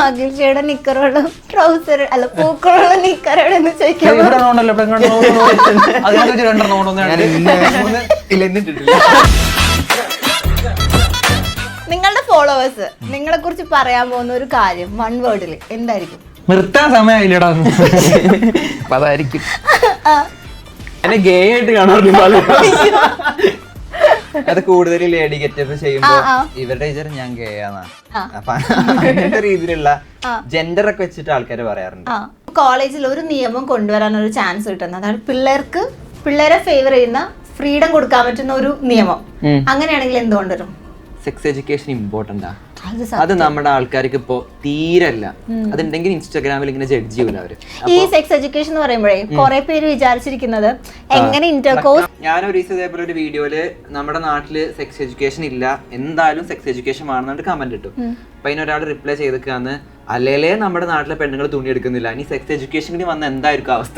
അഖിൽഷയുടെ നിക്കറുള്ള trouser അല്ല പൂക്കളുള്ള നിക്കറോടെന്ന് ചോദിക്കാം. നിങ്ങളുടെ ഫോളോവേഴ്സ് നിങ്ങളെ കുറിച്ച് പറയാൻ പോകുന്ന ഒരു കാര്യം 1 വേർഡിൽ എന്തായിരിക്കും? നിർത്താൻ സമയമില്ലടാ. അതായിരിക്കും എന്നെ ഗേ ആയിട്ട് കാണാറുണ്ട്. അത് കൂടുതൽ ലേഡി ഗെറ്റപ്പ് ചെയ്യുമ്പോ ഇവരുടെ ടീച്ചർ ഞാൻ ഗേ ആന്നാ. അപ്പൊ അങ്ങനത്തെ രീതിയിലുള്ള ജെൻഡർ ഒക്കെ വെച്ചിട്ട് ആൾക്കാർ പറയാറുണ്ട്. കോളേജിൽ ഒരു നിയമം കൊണ്ടുവരാൻ ഒരു ചാൻസ് കിട്ടുന്നത്, അതാണ് പിള്ളേരെ ഫേവർ ചെയ്യുന്ന ഫ്രീഡം കൊടുക്കാൻ പറ്റുന്ന ഒരു നിയമം. അങ്ങനെയാണെങ്കിൽ എന്തുകൊണ്ടുവരും? Sex education ഇമ്പോർട്ടന്റാ. അത് നമ്മുടെ ആൾക്കാർക്ക് ഇപ്പോ തീരല്ല. അതുണ്ടെങ്കിൽ ഇൻസ്റ്റാഗ്രാമിൽ ഇങ്ങനെ ജഡ്ജ് ചെയ്യൂല അവര്. ഈ സെക്സ് എഡ്യൂക്കേഷൻ എന്ന് പറയുമ്പോഴേ കുറെ പേര് വിചാരിച്ചിരിക്കുന്നത് എങ്ങനെ ഇന്റർകോഴ്സ്. ഞാനൊരു ദിവസം ഇതേപോലെ ഒരു വീഡിയോയില് നമ്മുടെ നാട്ടില് സെക്സ് എഡ്യൂക്കേഷൻ ഇല്ല, എന്തായാലും സെക്സ് എഡ്യൂക്കേഷൻ വേണമെന്നിട്ട് കമന്റ് ഇട്ടു. അപ്പൊ അതിനൊരാൾ റിപ്ലൈ ചെയ്തിക്കാന്ന്, അല്ലേലേ നമ്മുടെ നാട്ടിലെ പെണ്ണുങ്ങൾ തുണി എടുക്കുന്നില്ല, ഇനി സെക്സ് എഡ്യൂക്കേഷനിൽ വന്ന എന്തായിരിക്കും അവസ്ഥ?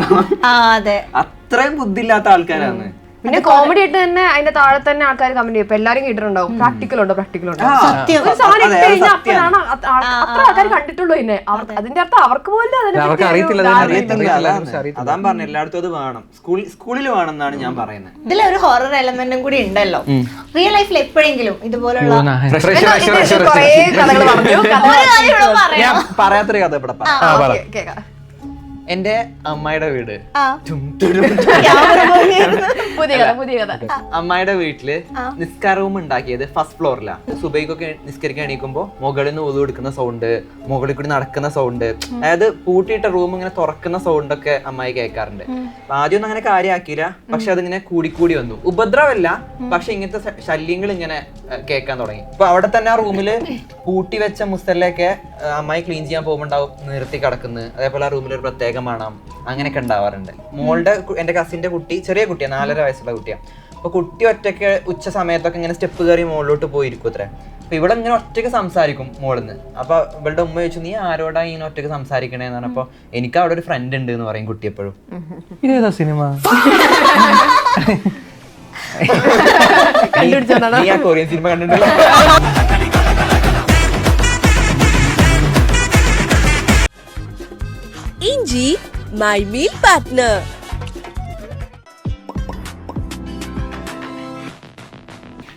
അത്രയും ബുദ്ധിയില്ലാത്ത ആൾക്കാരാണ്. പിന്നെ കോമഡി ആയിട്ട് തന്നെ അതിന്റെ താഴെ തന്നെ ആൾക്കാർ കമന്റ് ചെയ്യും. എല്ലാരും കേട്ടിട്ടുണ്ടാവും പ്രാക്ടിക്കൽ ഉണ്ടോ അത്ര ആൾക്കാർ കണ്ടിട്ടുള്ളൂ. പിന്നെ അതിന്റെ അർത്ഥം അവർക്ക് പോലും അതാ പറഞ്ഞ എല്ലായിടത്തും അത് വേണം, സ്കൂളിൽ വേണം എന്നാണ് ഞാൻ പറയുന്നത്. ഇതിലൊരു ഹൊറർ എലമെന്റും കൂടി ഉണ്ടല്ലോ. റിയൽ ലൈഫിൽ എപ്പോഴെങ്കിലും ഇതുപോലുള്ള പറയാത്തൊരു കഥ ഇവിടെ പറയാം. എന്റെ അമ്മായിയുടെ വീട്, അമ്മായിയുടെ വീട്ടില് നിസ്കാര റൂം ഉണ്ടാക്കിയത് ഫസ്റ്റ് ഫ്ലോറിലാണ്. സുബൈക്കൊക്കെ നിസ്കരിക്കാൻ എണീക്കുമ്പോ മുകളിൽ നിന്ന് ഊതു എടുക്കുന്ന സൗണ്ട്, മുകളിൽ കൂടി നടക്കുന്ന സൗണ്ട്, അതായത് പൂട്ടിയിട്ട റൂം ഇങ്ങനെ തുറക്കുന്ന സൗണ്ട് ഒക്കെ അമ്മായി കേൾക്കാറുണ്ട്. ആദ്യം ഒന്നും അങ്ങനെ കാര്യമാക്കിയില്ല, പക്ഷെ അതിങ്ങനെ കൂടിക്കൂടി വന്നു. ഉപദ്രവമല്ല, പക്ഷെ ഇങ്ങനത്തെ ശല്യങ്ങൾ ഇങ്ങനെ കേൾക്കാൻ തുടങ്ങി. ഇപ്പൊ അവിടെ തന്നെ ആ റൂമില് പൂട്ടി വെച്ച മുസല്ലയൊക്കെ അമ്മായി ക്ലീൻ ചെയ്യാൻ പോകുമ്പോണ്ടാവും നിർത്തി കിടക്കുന്നത്. അതേപോലെ ആ റൂമിൽ ഒരു പ്രത്യേക മണം അങ്ങനെയൊക്കെ ഉണ്ടാവാറുണ്ട്. മോളുടെ എന്റെ കസിന്റെ കുട്ടി, ചെറിയ കുട്ടിയാണ്, 4.5 വയസ്സുള്ള കുട്ടിയാണ്. അപ്പൊ കുട്ടി ഒറ്റയ്ക്ക് ഉച്ച സമയത്തൊക്കെ ഇങ്ങനെ സ്റ്റെപ്പ് കയറി മുകളിലോട്ട് പോയിരിക്കും അത്രേ. അപ്പൊ ഇവിടെ ഇങ്ങനെ ഒറ്റയ്ക്ക് സംസാരിക്കും മോളിന്ന്. അപ്പൊ ഇവളുടെ ഉമ്മ ചോദിച്ചു, നീ ആരോടാ ഇങ്ങനെ ഒറ്റയ്ക്ക് സംസാരിക്കണേന്ന് പറഞ്ഞപ്പോ, എനിക്ക് അവിടെ ഒരു ഫ്രണ്ട് ഉണ്ട് എന്ന് പറയും കുട്ടി എപ്പോഴും. ഇതേതാ സിനിമ? നീ ആ കൊറിയൻ സിനിമ കണ്ടിട്ടുണ്ടല്ലോ. ഇഞ്ചി my meal partner.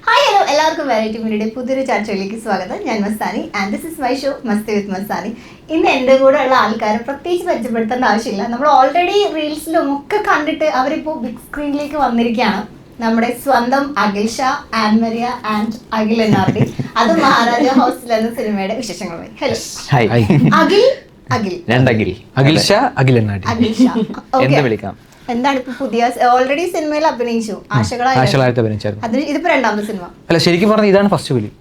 Hi hello, എല്ലാവർക്കും വെറൈറ്റി മീഡിയയുടെ പുതിയൊരു ചർച്ചയിലേക്ക് സ്വാഗതം. ഞാൻ Mastani and this is my show Masti with Mastani. ഇന്ന് എൻ്റെ കൂടെ ഉള്ള ആൾക്കാരെ പ്രത്യേകിച്ച് പരിചയപ്പെടുത്തേണ്ട ആവശ്യമില്ല. നമ്മൾ ഓൾറെഡി റീൽസിലും ഒക്കെ കണ്ടിട്ട് അവരിപ്പോൾ ബിഗ് സ്ക്രീനിലേക്ക് വന്നിരിക്കുകയാണ്. നമ്മുടെ സ്വന്തം അഖിൽഷ, ആൻമരിയ ആൻഡ് അഖിൽ എന്നാർഡി. അത് മഹാരാജ ഹോസ്റ്റൽ എന്ന സിനിമയുടെ വിശേഷങ്ങളുമായി. ഹലോ അഖിൽഷ, അഖിൽ എന്നാർഡി എന്ന് വിളിക്കാം. എന്താണ് ഇപ്പൊ പുതിയ, ഓൾറെഡി സിനിമയിൽ അഭിനയിച്ചു, ആശകളായിട്ട് അഭിനയിച്ചായിരുന്നു. അതിന് ഇതിപ്പോ 2ാമത്തെ സിനിമ അല്ല, ശരിക്കും പറഞ്ഞാൽ ഇതാണ് ഫസ്റ്റ് ഫിലിം.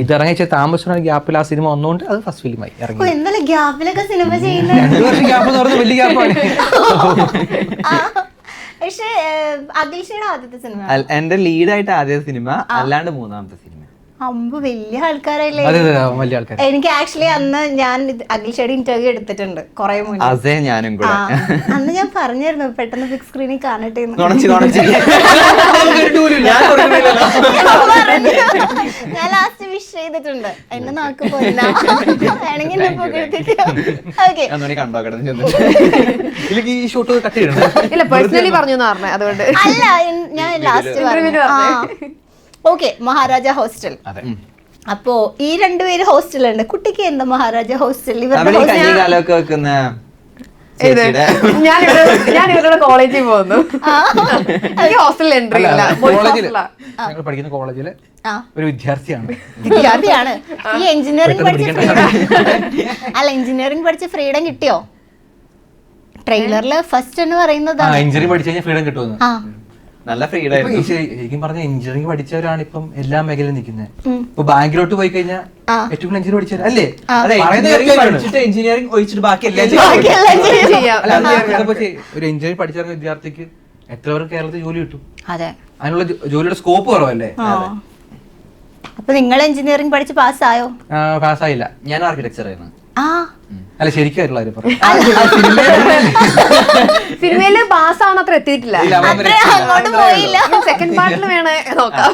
ഇത് ഇറങ്ങിയ താമസിച്ച ഗ്യാപ്പിൽ ആ സിനിമ വന്നുകൊണ്ട് അത് ഫസ്റ്റ് ഫിലിമായി ഇറങ്ങി. എന്നാലും ഗ്യാപ്പിലൊക്കെ സിനിമ ചെയ്യുന്നത് 2 വർഷം ഗ്യാപ്പ് എന്ന് പറഞ്ഞാൽ വലിയ ഗ്യാപ്പാണ്. പക്ഷേ അഖിൽഷയുടെ ആദ്യത്തെ സിനിമ, എന്റെ ലീഡായിട്ട് ആദ്യത്തെ സിനിമ, അല്ലാണ്ട് 3ാമത്തെ സിനിമ. അമ്പ് വലിയ ആൾക്കാരല്ലേ. വലിയ ആൾക്കാർ. എനിക്ക് ആക്ച്വലി അന്ന് ഞാൻ അഖിൽഷയുടെ ഇന്റർവ്യൂ എടുത്തിട്ടുണ്ട് കുറെ മുന്നേ. അതെ, ഞാനും കൂടെ. അന്ന് ഞാൻ പറഞ്ഞായിരുന്നു പെട്ടെന്ന് ബിഗ് സ്ക്രീനിൽ കാണട്ടെ. ഞാൻ ലാസ്റ്റ് വിഷ് ചെയ്തിട്ടുണ്ട്. എന്നെ നാക്ക് പോയില്ല, വേണമെങ്കിൽ അതുകൊണ്ട് അല്ല, ഞാൻ ലാസ്റ്റ് ഓക്കെ. മഹാരാജ ഹോസ്റ്റൽ. അപ്പോ ഈ 2 പേര് ഹോസ്റ്റലുണ്ട്. കുട്ടിക്ക് എന്താ മഹാരാജ ഹോസ്റ്റൽ? ഞാൻ ഇവരുടെ കോളേജിൽ പോകുന്നു. ഹോസ്റ്റലിൽ എൻട്രി ഇല്ല. ഞങ്ങൾ പഠിക്കുന്ന കോളേജില് ഒരു വിദ്യാർത്ഥിയാണ്. ഈ എഞ്ചിനീയറിംഗ് അല്ല, എഞ്ചിനീയറിംഗ് പഠിച്ച ഫ്രീഡം കിട്ടിയോ? ട്രെയിലറില് ഫസ്റ്റ് എന്ന് പറയുന്നത് എഞ്ചിനീയറിംഗ് പഠിച്ചു കഴിഞ്ഞാൽ ഫ്രീഡം കിട്ടുമെന്ന്. നല്ല ഫ്രീഡം ആയിരുന്നു. ശരിക്കും പറഞ്ഞ എഞ്ചിനീയറിംഗ് പഠിച്ചവരാണ് ഇപ്പം എല്ലാ മേഖലയിലും നിൽക്കുന്നത്. ഇപ്പൊ ബാങ്കിലോട്ട് പോയി കഴിഞ്ഞാൽ ഏറ്റവും കൂടുതൽ എഞ്ചിനീയറിംഗ് പഠിച്ചവർ അല്ലേ? എഞ്ചിനീയറിംഗ് ഒഴിച്ചിട്ട് ബാക്കി എല്ലാം ഒരു എഞ്ചിനീയറിംഗ് പഠിച്ചിറങ്ങിയ വിദ്യാർത്ഥിക്ക് എത്ര പേർക്ക് കേരളത്തിൽ ജോലി കിട്ടും? അതെ, അതിനുള്ള ജോലിയുടെ സ്കോപ്പ് കുറവല്ലേ? അപ്പൊ നിങ്ങൾ എഞ്ചിനീയറിംഗ് പഠിച്ച് പാസ്സായോ? പാസ്സായില്ല. ഞാൻ ആർക്കിടെക്ചർ ആയിരുന്നു. അല്ല ശരിക്കും കാര്യം പറ. സിനിമയില് പാസ്സാവണ അത്ര എത്തിയിട്ടില്ല. അത്രേ അങ്ങോട്ട് പോയില്ല. സെക്കൻഡ് പാർട്ടിൽ വേണേ നോക്കാം.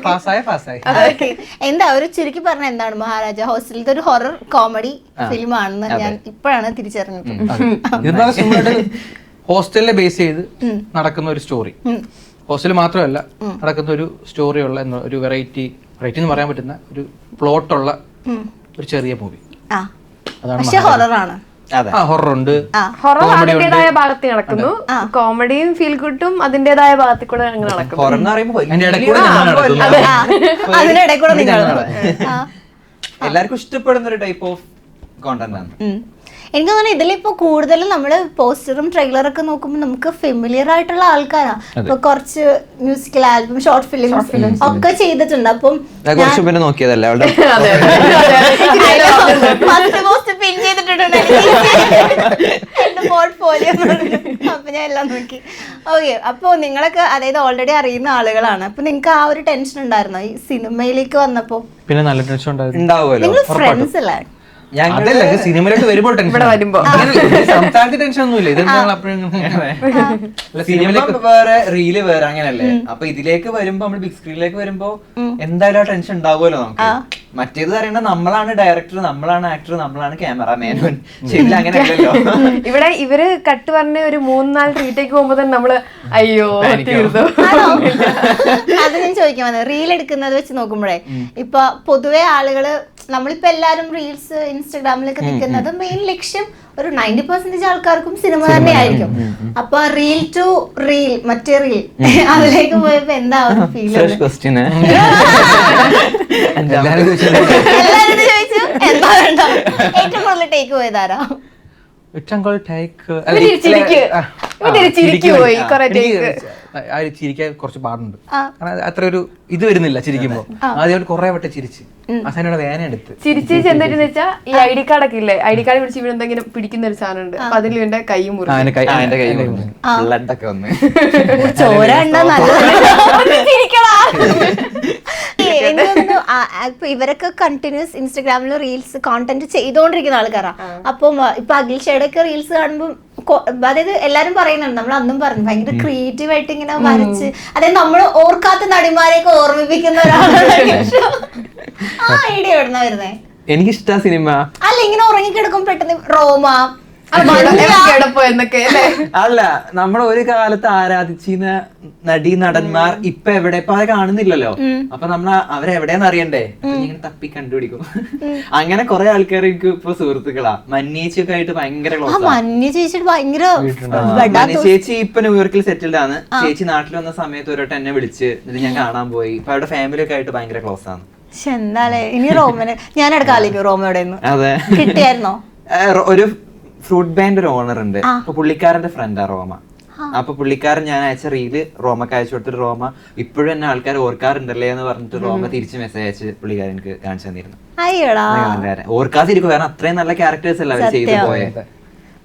പാസ്സായി. Okay. എന്താ ഒരു ചുരുക്കി പറഞ്ഞ എന്താണ് മഹാരാജ ഹോസ്റ്റലിലത്തെ ഒരു ഹൊറർ കോമഡി ഫിലിം ആണെന്ന് ഞാൻ ഇപ്പോഴാണ് തിരിച്ചറിഞ്ഞത്. ഹോസ്റ്റലിനെ ബേസ് ചെയ്ത് നടക്കുന്ന ഒരു സ്റ്റോറി. ഹോസ്റ്റൽ മാത്രമല്ല, നടക്കുന്ന ഒരു സ്റ്റോറിയുള്ള ഒരു വെറൈറ്റി എന്ന് പറയാൻ പറ്റുന്ന ഒരു പ്ലോട്ടുള്ള ഒരു ചെറിയ മൂവി. പക്ഷെ ഹൊററാണ്. ഹൊറർ ഉണ്ട്, ഹൊറർ അതിന്റേതായ ഭാഗത്ത് നടക്കുന്നു, കോമഡിയും ഫീൽ ഗുഡും അതിന്റേതായ ഭാഗത്തിൽ കൂടെ അങ്ങനെ നടക്കുന്നു. ഹൊറർ എന്ന് പറയുമ്പോൾ അതിനിടെ കൂടെ നിങ്ങൾ എല്ലാവർക്കും ഇഷ്ടപ്പെടുന്ന ഒരു ടൈപ്പ് ഓഫ് കോണ്ടന്റ് ആണ്. എനിക്ക് തോന്നുന്നു ഇതിലിപ്പോ കൂടുതലും നമ്മള് പോസ്റ്ററും ട്രെയിലറൊക്കെ നോക്കുമ്പോൾ നമുക്ക് ഫെമിലിയർ ആയിട്ടുള്ള ആൾക്കാരാണ്. ഇപ്പൊ കുറച്ച് മ്യൂസിക്കൽ ആൽബം, ഷോർട്ട് ഫിലിംസ് ഒക്കെ ചെയ്തിട്ടുണ്ട്. അപ്പം കുറച്ച് പിന്നെ നോക്കിയതല്ലേ അവളുടെ പിൻ ചെയ്തിട്ടുണ്ട് പോർട്ട്ഫോളിയോ. അപ്പൊ ഞാൻ എല്ലാം നോക്കി. ഓക്കെ, അപ്പൊ നിങ്ങളൊക്കെ അതായത് ഓൾറെഡി അറിയുന്ന ആളുകളാണ്. അപ്പൊ നിങ്ങൾക്ക് ആ ഒരു ടെൻഷൻ ഉണ്ടായിരുന്നോ ഈ സിനിമയിലേക്ക് വന്നപ്പോ? പിന്നെ നല്ല ടെൻഷൻ ഉണ്ടാവുമല്ലോ. നിങ്ങൾ ഫ്രണ്ട്സ് അല്ലേ? അതല്ല, സിനിമയിലോട്ട് വരുമ്പോൾ സംസാരത്തിൽ ടെൻഷൻ ഒന്നുമില്ല. ഇത് സിനിമയിലേക്ക് വേറെ, റീല് വേറെ, അങ്ങനല്ലേ. അപ്പൊ ഇതിലേക്ക് വരുമ്പോ നമ്മൾ ബിഗ് സ്ക്രീനിലേക്ക് വരുമ്പോ എന്തായാലും ആ ടെൻഷൻ ഉണ്ടാവുമല്ലോ നമുക്ക്. മറ്റേത് അറിയണ്ട, നമ്മളാണ് ഡയറക്ടർ, നമ്മളാണ് ആക്ടർ, നമ്മളാണ് ക്യാമറമാൻ. ശരി, അങ്ങനെയല്ലല്ലോ. ഇവിടെ ഇവര് കട്ട് പറഞ്ഞ ഒരു 3-4 റീടേക്ക് പോകുമ്പോ തന്നെ നമ്മള് അയ്യോ തീർന്നു. അത് ഞാൻ ചോദിക്കാൻ വന്നത്, റീൽ എടുക്കുന്നത് വെച്ച് നോക്കുമ്പോഴേ ഇപ്പൊ പൊതുവെ ആളുകള് നമ്മളിപ്പോ എല്ലാരും റീൽസ് ഇൻസ്റ്റാഗ്രാമിലൊക്കെ നിൽക്കുന്നത് മെയിൻ ലക്ഷ്യം ഒരു 90% ആൾക്കാർക്കും സിനിമ തന്നെയായിരിക്കും. അപ്പൊ റീൽ ടു റീൽ, മറ്റേ റീൽ അതിലേക്ക് പോയപ്പോ എന്താ ഫീൽ? എല്ലാരും ചോദിച്ചു എന്താ വേണ്ട ഏറ്റവും കൂടുതൽ ടേക്ക് പോയതാരാ? ചിരിക്കാൻ കുറച്ച് പാടുണ്ട്. അത്ര ഒരു ഇത് വരുന്നില്ല ചിരിക്കുമ്പോ. ആദ്യം കുറെ വട്ടം ചിരിച്ച് അവസാനം വേന എടുത്ത് ചിരിച്ച് ചെന്നിട്ട് വെച്ചാൽ ഈ ID കാർഡൊക്കെ ഇല്ലേ, ID കാർഡ് പിടിച്ച് ഇവിടെ എന്തെങ്കിലും പിടിക്കുന്ന ഒരു സാധനം ഉണ്ട്. അപ്പൊ അതിൽ എന്റെ കൈ മുറിക്കും. ബ്ലഡൊക്കെ വന്ന് ചോര ഇപ്പൊ ഇവരൊക്കെ കണ്ടിന്യൂസ് ഇൻസ്റ്റാഗ്രാമിൽ റീൽസ് കോണ്ടന്റ് ചെയ്തോണ്ടിരിക്കുന്ന ആൾക്കാരാ. അപ്പം ഇപ്പൊ അഖിൽഷയുടെയൊക്കെ റീൽസ് കാണുമ്പോൾ അതായത് എല്ലാരും പറയുന്നുണ്ട്, നമ്മൾ അന്നും പറഞ്ഞു ഭയങ്കര ക്രിയേറ്റീവ് ആയിട്ട് ഇങ്ങനെ വരച്ച്, അതായത് നമ്മൾ ഓർക്കാത്ത നടിമാരെയൊക്കെ ഓർമ്മിപ്പിക്കുന്ന ഒരാളാണ്. ആ ഐഡിയ എവിടുന്നാ വരുന്നേ? എനിക്കിഷ്ടാ സിനിമ. അല്ല, ഇങ്ങനെ ഉറങ്ങിക്കിടക്കും പെട്ടെന്ന് റോമ അല്ല, നമ്മൾ ഒരു കാലത്ത് ആരാധിച്ചിരുന്ന നടി നടന്മാർ ഇപ്പൊ എവിടെ, ഇപ്പൊ അത് കാണുന്നില്ലല്ലോ. അപ്പൊ നമ്മൾ അവരെവിടെയെന്ന് അറിയണ്ടേ, ഇങ്ങനെ തപ്പി കണ്ടുപിടിക്കും. അങ്ങനെ കുറെ ആൾക്കാർ എനിക്ക് ഇപ്പൊ സുഹൃത്തുക്കളാ. മഞ്ഞേച്ചിയൊക്കെ ആയിട്ട് ഭയങ്കര ക്ലോസ്. ചേച്ചി ഇപ്പൊ ന്യൂയോർക്കിൽ സെറ്റിൽഡ് ആണ്. ചേച്ചി നാട്ടിൽ വന്ന സമയത്ത് ഒരു എന്നെ വിളിച്ച് എന്നിട്ട് ഞാൻ കാണാൻ പോയി. ഇപ്പൊ അവരുടെ ഫാമിലി ഒക്കെ ആയിട്ട് ഭയങ്കര ക്ലോസ് ആണ്. എന്താലേ ഇനി റോമന് ഞാൻ എടുക്കാലിക്കും. റോമയുടെ അതെ, കിട്ടിയായിരുന്നോ? ഒരു ഫ്രൂട്ട് ബാൻഡ് ഒരു ഓണർ ഉണ്ട്. അപ്പൊ പുള്ളിക്കാരന്റെ ഫ്രണ്ടാ റോമ. അപ്പൊ പുള്ളിക്കാരൻ ഞാൻ അയച്ച റീല് റോമക്ക് അയച്ചു കൊടുത്തിട്ട് റോമ ഇപ്പോഴും എന്നെ ആൾക്കാർ ഓർക്കാറുണ്ടല്ലേ എന്ന് പറഞ്ഞിട്ട് റോമ തിരിച്ച് മെസ്സേജ് അയച്ച് പുള്ളിക്കാരൻ എനിക്ക് കാണിച്ചു തന്നിരുന്നു. ഓർക്കാതിരിക്കും, കാരണം അത്രയും നല്ല ക്യാരക്ടേഴ്സ് അല്ല അവർ ചെയ്തു പോയത്.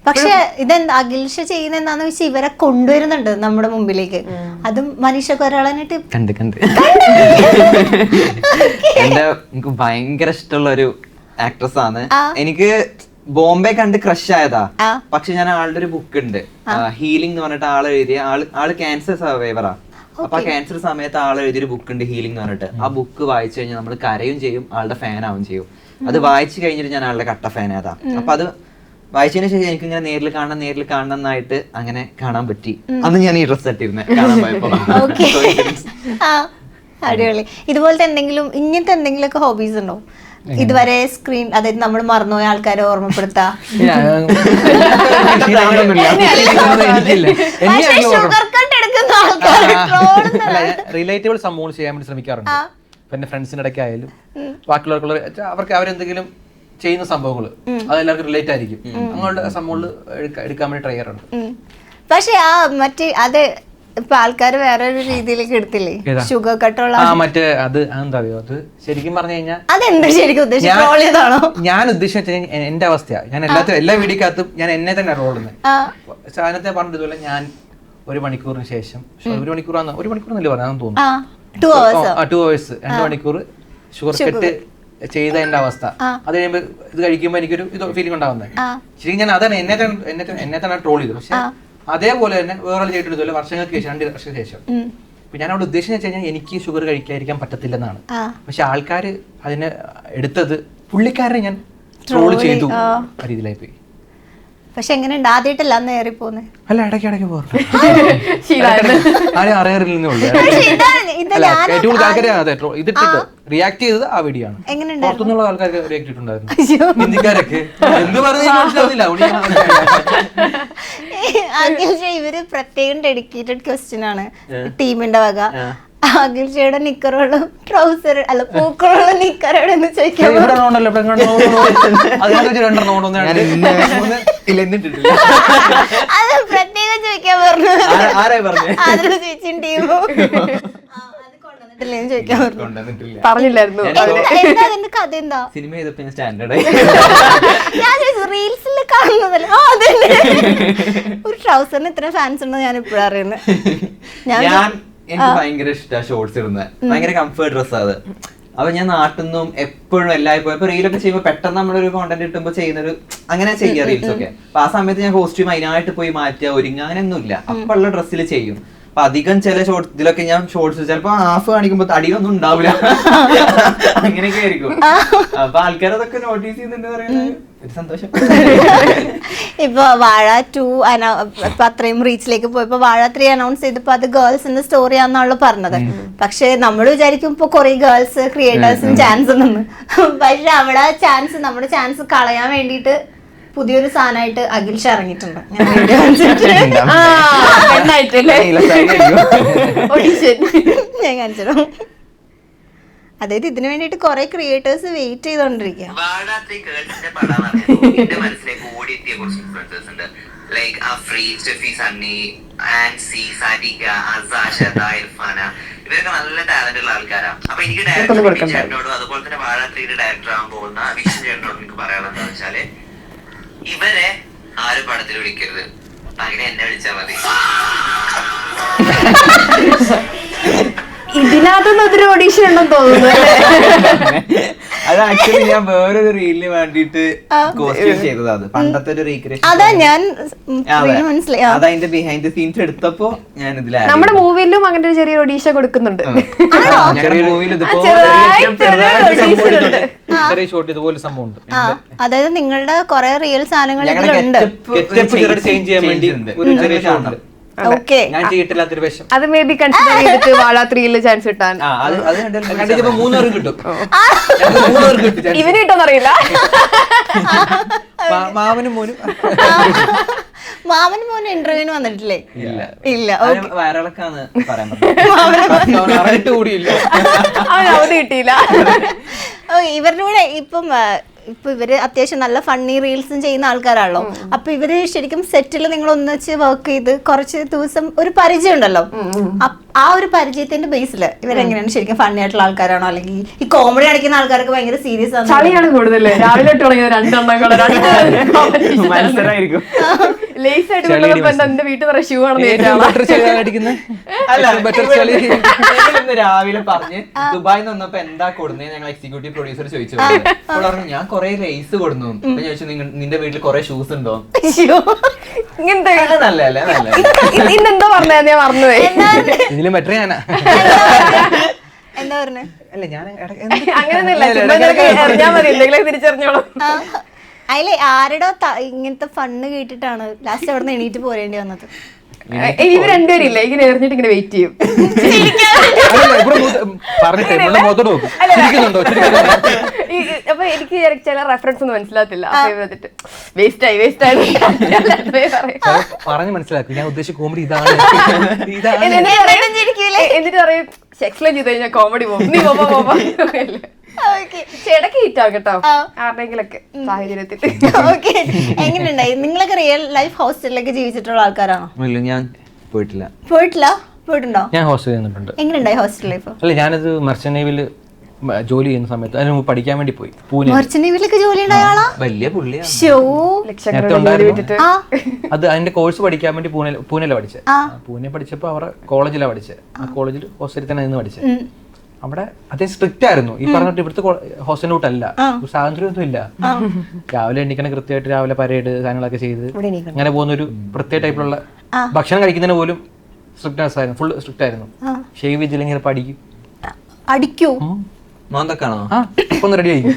പക്ഷെ ഇതെന്താ അഖിൽഷ ചെയ്യുന്ന എന്താന്ന് വെച്ചാൽ ഇവരെ കൊണ്ടുവരുന്നുണ്ട് നമ്മുടെ മുമ്പിലേക്ക്. അതും മനീഷൊക്കെ ഒരാളായിട്ട് കണ്ട് എന്റെ എനിക്ക് ഭയങ്കര ഇഷ്ടമുള്ള ഒരു ആക്ട്രസ് ആണ്. എനിക്ക് ബോംബെ കണ്ട് ക്രഷ് ആയതാ. പക്ഷെ ഞാൻ ആളുടെ ഒരു ബുക്ക് ഉണ്ട്, ഹീലിംഗ് എന്ന് പറഞ്ഞിട്ട് ആള് എഴുതിയ, ആള് ക്യാൻസർ സർവൈവറാ. അപ്പൊ ആ ക്യാൻസർ സമയത്ത് ആള് എഴുതിയൊരു ബുക്ക് ഉണ്ട്, ഹീലിംഗ് എന്ന് പറഞ്ഞിട്ട്. ആ ബുക്ക് വായിച്ചു കഴിഞ്ഞാൽ നമ്മൾ കരയും ചെയ്യും, ആളുടെ ഫാൻ ആവും ചെയ്യും. അത് വായിച്ചു കഴിഞ്ഞിട്ട് ഞാൻ ആളുടെ കട്ട ഫാൻ ആയതാ. അപ്പൊ അത് വായിച്ചതിന് ശേഷം എനിക്ക് ഇങ്ങനെ നേരിൽ കാണണം എന്നായിട്ട് അങ്ങനെ കാണാൻ പറ്റി. അന്ന് ഞാൻ ഈ ഡ്രസ് ഇട്ടിരുന്നേ കാണാൻ പോയപ്പോ. അടിപൊളി. ഇതുപോലത്തെ എന്തെങ്കിലും ഇങ്ങനത്തെ എന്തെങ്കിലുമൊക്കെ ഹോബീസ് ഉണ്ടോ ഇതുവരെ? സ്ക്രീൻ, അതായത് നമ്മൾ മറന്നുപോയ ആൾക്കാരെ ഓർമ്മപ്പെടുത്താ. റിലേറ്റബിൾ സംഭവങ്ങൾ ചെയ്യാൻ വേണ്ടി ശ്രമിക്കാറുണ്ട്. എന്റെ ഫ്രണ്ട്സിന്റെ ഇടയ്ക്ക് ആയാലും ബാക്കിയുള്ളവർക്കുള്ള അവർക്ക് അവരെന്തെങ്കിലും ചെയ്യുന്ന സംഭവങ്ങൾ അതെല്ലാവർക്കും റിലേറ്റ് ആയിരിക്കും. അങ്ങോട്ട് സംഭവങ്ങൾ എടുക്കാൻ വേണ്ടി ട്രൈ ചെയ്യാറുണ്ട്. പക്ഷെ ആ മറ്റേ അത് ഇപ്പൊ ആൾക്കാര് വേറൊരു രീതിയിലേക്ക് എടുത്തില്ലേ, ഷുഗർ കട്ടുള്ള മറ്റേ അത് എന്താ അറിയോ, അത് ശരിക്കും പറഞ്ഞു കഴിഞ്ഞാൽ അതെന്താ ശരിക്കും ഉദ്ദേശിച്ചതാണോ? ഞാൻ ഉദ്ദേശിച്ച എന്റെ അവസ്ഥയാണ്. ഞാൻ എല്ലാ വീഡിയോക്കകത്തും ഞാൻ എന്നെ തന്നെ റോൾ ചെയ്യുന്നത്. സാധനത്തെ പറഞ്ഞതുപോലെ ഞാൻ 1 മണിക്കൂറിന് ശേഷം 1 മണിക്കൂറാന്ന് 1 മണിക്കൂർ എന്നല്ലേ പറയാൻ തോന്നുന്നു, 2 hours 2 മണിക്കൂർ ഷുഗർ കട്ട് ചെയ്ത എന്റെ അവസ്ഥ, അത് കഴിയുമ്പോൾ ഇത് കഴിക്കുമ്പോൾ എനിക്കൊരു ഇത് ഫീലിംഗ് ഉണ്ടാവുന്നത്. ശരിക്കും ഞാൻ അതാണ് എന്നെ തന്നെ ട്രോൾ ചെയ്തു. പക്ഷെ അതേപോലെ തന്നെ വേറെ ചെയ്തിട്ടുള്ള വർഷങ്ങൾക്ക് ശേഷം 2 വർഷങ്ങൾക്ക് ശേഷം ഇപ്പൊ ഞാൻ അവിടെ ഉദ്ദേശിച്ചെന്ന് വെച്ച് കഴിഞ്ഞാൽ എനിക്ക് ഷുഗർ കഴിക്കാതിരിക്കാൻ പറ്റത്തില്ലെന്നാണ്. പക്ഷെ ആൾക്കാർ അതിനെ എടുത്തത് പുള്ളിക്കാരനെ ഞാൻ ട്രോൾ ചെയ്തു രീതിയിലായി പോയി. പക്ഷെ എങ്ങനെയുണ്ട്? ആദ്യമായിട്ടല്ല അന്ന് ഏറി പോകുന്നത്? അല്ല, ഇടയ്ക്ക് പോകാറുണ്ട്. ആരും അറിയാറില്ലെന്നേ ഉള്ളൂ. ഏറ്റവും കൂടുതൽ ആൾക്കാർ ഇതിട്ടിട്ട് റിയാക്ട് ചെയ്തത് ആ വീഡിയോ ആണ്. പുറത്തുനിന്നുള്ള ആൾക്കാർക്ക് റിയാക്ട് ചെയ്തിട്ടുണ്ടായിരുന്നു, ഹിന്ദിക്കാരൊക്കെ. എന്ത് പറഞ്ഞു മനസ്സിലാവുന്നില്ല. ഇവര് പ്രത്യേകം ഡെഡിക്കേറ്റഡ് ക്വസ്റ്റ്യൻ ആണ് ടീമിന്റെ വക. അഖിൽഷയുടെ നിക്കറുകളും ട്രൗസർ അല്ല പൂക്കളുള്ള നിക്കർ എവിടെ ചോദിക്കാൻ അത് പ്രത്യേകം ചോദിക്കാൻ പറഞ്ഞു. ആരോട് ചോദിച്ചും ടീമും ചോദിക്കാൻ പറഞ്ഞില്ലായിരുന്നു. എന്താ അതിന്റെ കഥ? എന്താ സിനിമ ചെയ്തപ്പോ സ്റ്റാൻഡേർഡ് ഞാൻ റീൽസിൽ കാണുന്നതല്ല. ഒരു ട്രൗസറിന് ഇത്ര ഫാൻസ് ഉണ്ടെന്ന് ഞാൻ ഇപ്പോഴും അറിയുന്നത്. എനിക്ക് ഭയങ്കര ഇഷ്ടമാണ് ഷോർട്സ് ഇടുന്നത്. ഭയങ്കര കംഫർട്ട് ഡ്രസ്സാ അത്. അപ്പൊ ഞാൻ നാട്ടിൽ നിന്നും എപ്പോഴും എല്ലാവരും പോയപ്പോ റീലൊക്കെ ചെയ്യുമ്പോൾ പെട്ടെന്ന് നമ്മളൊരു കോണ്ടന്റ് ഇട്ടുമ്പോ ചെയ്യുന്നൊരു അങ്ങനെ ചെയ്യുക റീൽസ് ഒക്കെ. അപ്പൊ ആ സമയത്ത് ഞാൻ കോസ്റ്റ്യൂം അതിനായിട്ട് പോയി മാറ്റുക, ഒരുങ്ങുക, അങ്ങനെയൊന്നുമില്ല. അപ്പൊ ഉള്ള ഡ്രസ്സിൽ ചെയ്യും. അപ്പൊ അധികം ചില ഷോർട്സ് ഇതിലൊക്കെ ഞാൻ ഷോർട്സ് ചിലപ്പോ ഹാഫ് കാണിക്കുമ്പോ തടിയൊന്നും ഉണ്ടാവില്ല, അങ്ങനെയൊക്കെ ആയിരിക്കും. അപ്പൊ ആൾക്കാരതൊക്കെ നോട്ടീസ് ചെയ്യുന്നുണ്ട് പറയുന്നത് ഒരു സന്തോഷം. ഇപ്പൊ വാഴ 2 ഇപ്പൊ അത്രയും റീച്ചിലേക്ക് പോയപ്പോ വാഴ 3 അനൗൺസ് ചെയ്തപ്പോ അത് ഗേൾസിന്റെ സ്റ്റോറി ആണെന്നാണല്ലോ പറഞ്ഞത്. പക്ഷെ നമ്മൾ വിചാരിക്കും ഇപ്പൊ കുറെ ഗേൾസ് ക്രിയേറ്റേഴ്സിന് ചാൻസ് ഉണ്ടെന്ന്. പക്ഷെ അവിടെ നമ്മുടെ ചാൻസ് കളയാൻ വേണ്ടിയിട്ട് പുതിയൊരു സാധനമായിട്ട് അഖിൽഷ ഇറങ്ങിയിട്ടുണ്ട്. ഞാൻ കാണിച്ചിടും. അതായത് ഇതിനു വേണ്ടിട്ട് കുറെ ക്രിയേറ്റേഴ്സ് വെയിറ്റ് ചെയ്തോണ്ടിരിക്കുക. ഇവരൊക്കെ നല്ല ടാലന്റ് ഉള്ള ആൾക്കാരാണ്. അപ്പൊ എനിക്ക് ഡയറക്ടർ ചേട്ടനോടും അതുപോലെ തന്നെ വാഴ 3 ഡയറക്ടർ ആകാൻ പോകുന്ന വിഷ്ണു ചേട്ടനോടും എനിക്ക് പറയാനുള്ളത് എന്താ വെച്ചാല്, ഇവരെ ആരും പടത്തിൽ വിളിക്കരുത്, അങ്ങനെ എന്നെ വിളിച്ചാൽ മതി. ഇതിനകത്തൊന്നും അതൊരു ഓഡീഷൻ ഉണ്ടെന്ന് തോന്നുന്നു. അത് ആക്ച്വലി ഞാൻ വേറൊരു റീലിന് വേണ്ടിട്ട് കോസ്റ്റ്യൂം ചെയ്തതാണ്. പണ്ടത്തെ ഒരു റീക്രിയേഷൻ. അതാ ഞാൻ മനസ്സിലായി. അത് അതിന്റെ ബിഹൈൻഡ് ദ സീൻസ് എടുത്തപ്പോ ഞാൻ ഇതിലാണ്. നമ്മുടെ മൂവിയിലും അങ്ങനെ ഒരു ചെറിയ ഓഡീഷ കൊടുക്കുന്നുണ്ട്. മൂവിയിൽ ചെറിയ ഷോട്ട് ഇതുപോലെ സംഭവം ഉണ്ട്. അതായത് നിങ്ങളുടെ കുറെ റിയൽ സാധനങ്ങൾ ഇതിലുണ്ട്. ചേഞ്ച് ചെയ്യാൻ വേണ്ടി ഒരു ചെറിയ ഷോട്ട് ഞാൻ ചെയ്തിട്ടില്ലാത്തൊരു വേഷം. അത് മേ ബി കൺസിഡർ ചെയ്തിട്ട് വാഴ 3 ചാൻസ് കിട്ടാൻ 3 പേർക്ക് കിട്ടും. ഇവന് കിട്ടുമെന്നറിയില്ല. മാമനും മോനും ഇന്റർവ്യൂവിന് വന്നിട്ടില്ലേ? ഇല്ല. വയറിളക്കാന്ന് പറയാൻ കൂടിയില്ല, അവന് അവധി കിട്ടിയില്ല. ഇവരുടെ കൂടെ ഇപ്പൊ ഇവര് അത്യാവശ്യം നല്ല ഫണ്ണി റീൽസും ചെയ്യുന്ന ആൾക്കാരാണല്ലോ. അപ്പൊ ഇവര് ശരിക്കും സെറ്റിൽ നിങ്ങൾ ഒന്നിച്ച് വർക്ക് ചെയ്ത് കുറച്ച് ദിവസം ഒരു പരിചയം ഉണ്ടല്ലോ. ആ ഒരു പരിചയത്തിന്റെ ബേസിൽ ഇവരെങ്ങനെയാണ് ശരിക്കും ഫണ്ണി ആയിട്ടുള്ള ആൾക്കാരാണോ, അല്ലെങ്കിൽ ഈ കോമഡി അടിക്കുന്ന ആൾക്കാർക്ക് ഭയങ്കര സീരിയസ് ആണ്? ചളിയാണ് കൂടുതലേ. രാവിലെ തുടങ്ങിയത് 2 മത്സരമായിരിക്കും. ലേസ് ആയിട്ട് എന്റെ വീട്ടിൽ പറ ഷൂ ആണെന്ന് രാവിലെ പറഞ്ഞ് ദുബായിൽ നിന്ന് വന്നപ്പോ എന്താ കൊടുന്നേ ഞങ്ങൾ എക്സിക്യൂട്ടീവ് പ്രൊഡ്യൂസർ ചോദിച്ചു. അപ്പോൾ പറഞ്ഞു ഞാൻ കൊറേ റേസ് കൊടുന്നു. ചോദിച്ചു നിന്റെ വീട്ടിൽ കൊറേ ഷൂസ് ഉണ്ടോ? നല്ലല്ലേ ഇന്നെന്തോ പറഞ്ഞ ഞാൻ മറന്നുപോയി. ഇതിലും ബെറ്റർ ഞാനാ. എന്താ പറഞ്ഞേ? അല്ല ഞാൻ അങ്ങനെയൊന്നുമില്ല, അറിഞ്ഞാ മതി, എന്തെങ്കിലും തിരിച്ചറിഞ്ഞോളൂ. അതിലെ ആരുടെ ഇങ്ങനത്തെ ഫണ്ണ് കേട്ടിട്ടാണ് ലാസ്റ്റ് അവിടെ നിന്ന് എണീറ്റ് പോരേണ്ടി വന്നത്? ഇവർ രണ്ടുപേരില്ല, ഇങ്ങനെ എറിഞ്ഞിട്ട് ഇങ്ങനെ വെയിറ്റ് ചെയ്യും. അപ്പൊ എനിക്ക് ചില റെഫറൻസ് ഒന്നും മനസ്സിലാത്തില്ല. വേസ്റ്റ് ആയി പറഞ്ഞു മനസ്സിലാക്കി. ഞാൻ ഉദ്ദേശിച്ച കോമഡി ഇതാണ്. എന്നിട്ട് പറയും എക്സ്പ്ലെയിൻ ചെയ്ത് കഴിഞ്ഞാൽ കോമഡി പോകും, നീ പോവാ. ഇടയ്ക്ക് ഹിറ്റാവും കേട്ടോ, ആരുടെങ്കിലൊക്കെ സാഹചര്യത്തിൽ. എങ്ങനെയുണ്ടായി? നിങ്ങളൊക്കെ റിയൽ ലൈഫ് ഹോസ്റ്റലിലൊക്കെ ജീവിച്ചിട്ടുള്ള ആൾക്കാരാണോ? ഞാൻ പോയിട്ടില്ല. പോയിട്ടുണ്ടോ? ഞാൻ ഹോസ്റ്റലിൽ നിന്നിട്ടുണ്ട്. എങ്ങനെയുണ്ടായി ഹോസ്റ്റൽ ലൈഫ്? അല്ല, ഞാനത് മർച്ചന്റ് നേവിയില് ജോലി ചെയ്യുന്ന സമയത്ത് അതിന് മുമ്പ് പഠിക്കാൻ വേണ്ടി പോയി. മർച്ചന്റ് നേവിയിലൊക്കെ ജോലി ഉണ്ടായാളാ? വലിയ പുള്ളിയാണ്. അത് അതിന്റെ കോഴ്സ് പഠിക്കാൻ വേണ്ടി പൂനെയിലാണ് പഠിച്ചത്. പൂനെ പഠിച്ചപ്പോ അവരുടെ കോളേജിലാണ് പഠിച്ചത്. ആ കോളേജിൽ ഹോസ്റ്റലിൽ തന്നെ നിന്ന് പഠിച്ചത്. അവിടെ അതേ സ്ട്രിക്റ്റ് ആയിരുന്നു. ഈ പറഞ്ഞിട്ട് ഇവിടുത്തെ ഹോസ്റ്റൽ ഔട്ടല്ല, സ്വാതന്ത്ര്യമൊന്നും ഇല്ല. രാവിലെ എണ്ണിക്കണ കൃത്യമായിട്ട്, രാവിലെ പരേഡ് കാര്യങ്ങളൊക്കെ ചെയ്ത് അങ്ങനെ പോകുന്ന ഒരു പ്രത്യേക ടൈപ്പിലുള്ള ഭക്ഷണം കഴിക്കുന്നതിന് പോലും സ്ട്രിക്റ്റ്നെസ് ആയിരുന്നു, ഫുൾ സ്ട്രിക്റ്റ് ആയിരുന്നു. ഷേവ് ചെയ്തില്ലെങ്കിൽ ചിലപ്പോൾ അടിക്കും. അടിക്കൂ? മോന്തൊക്കെയാണോ? അപ്പൊ ഒന്ന് റെഡി ആയിരിക്കും.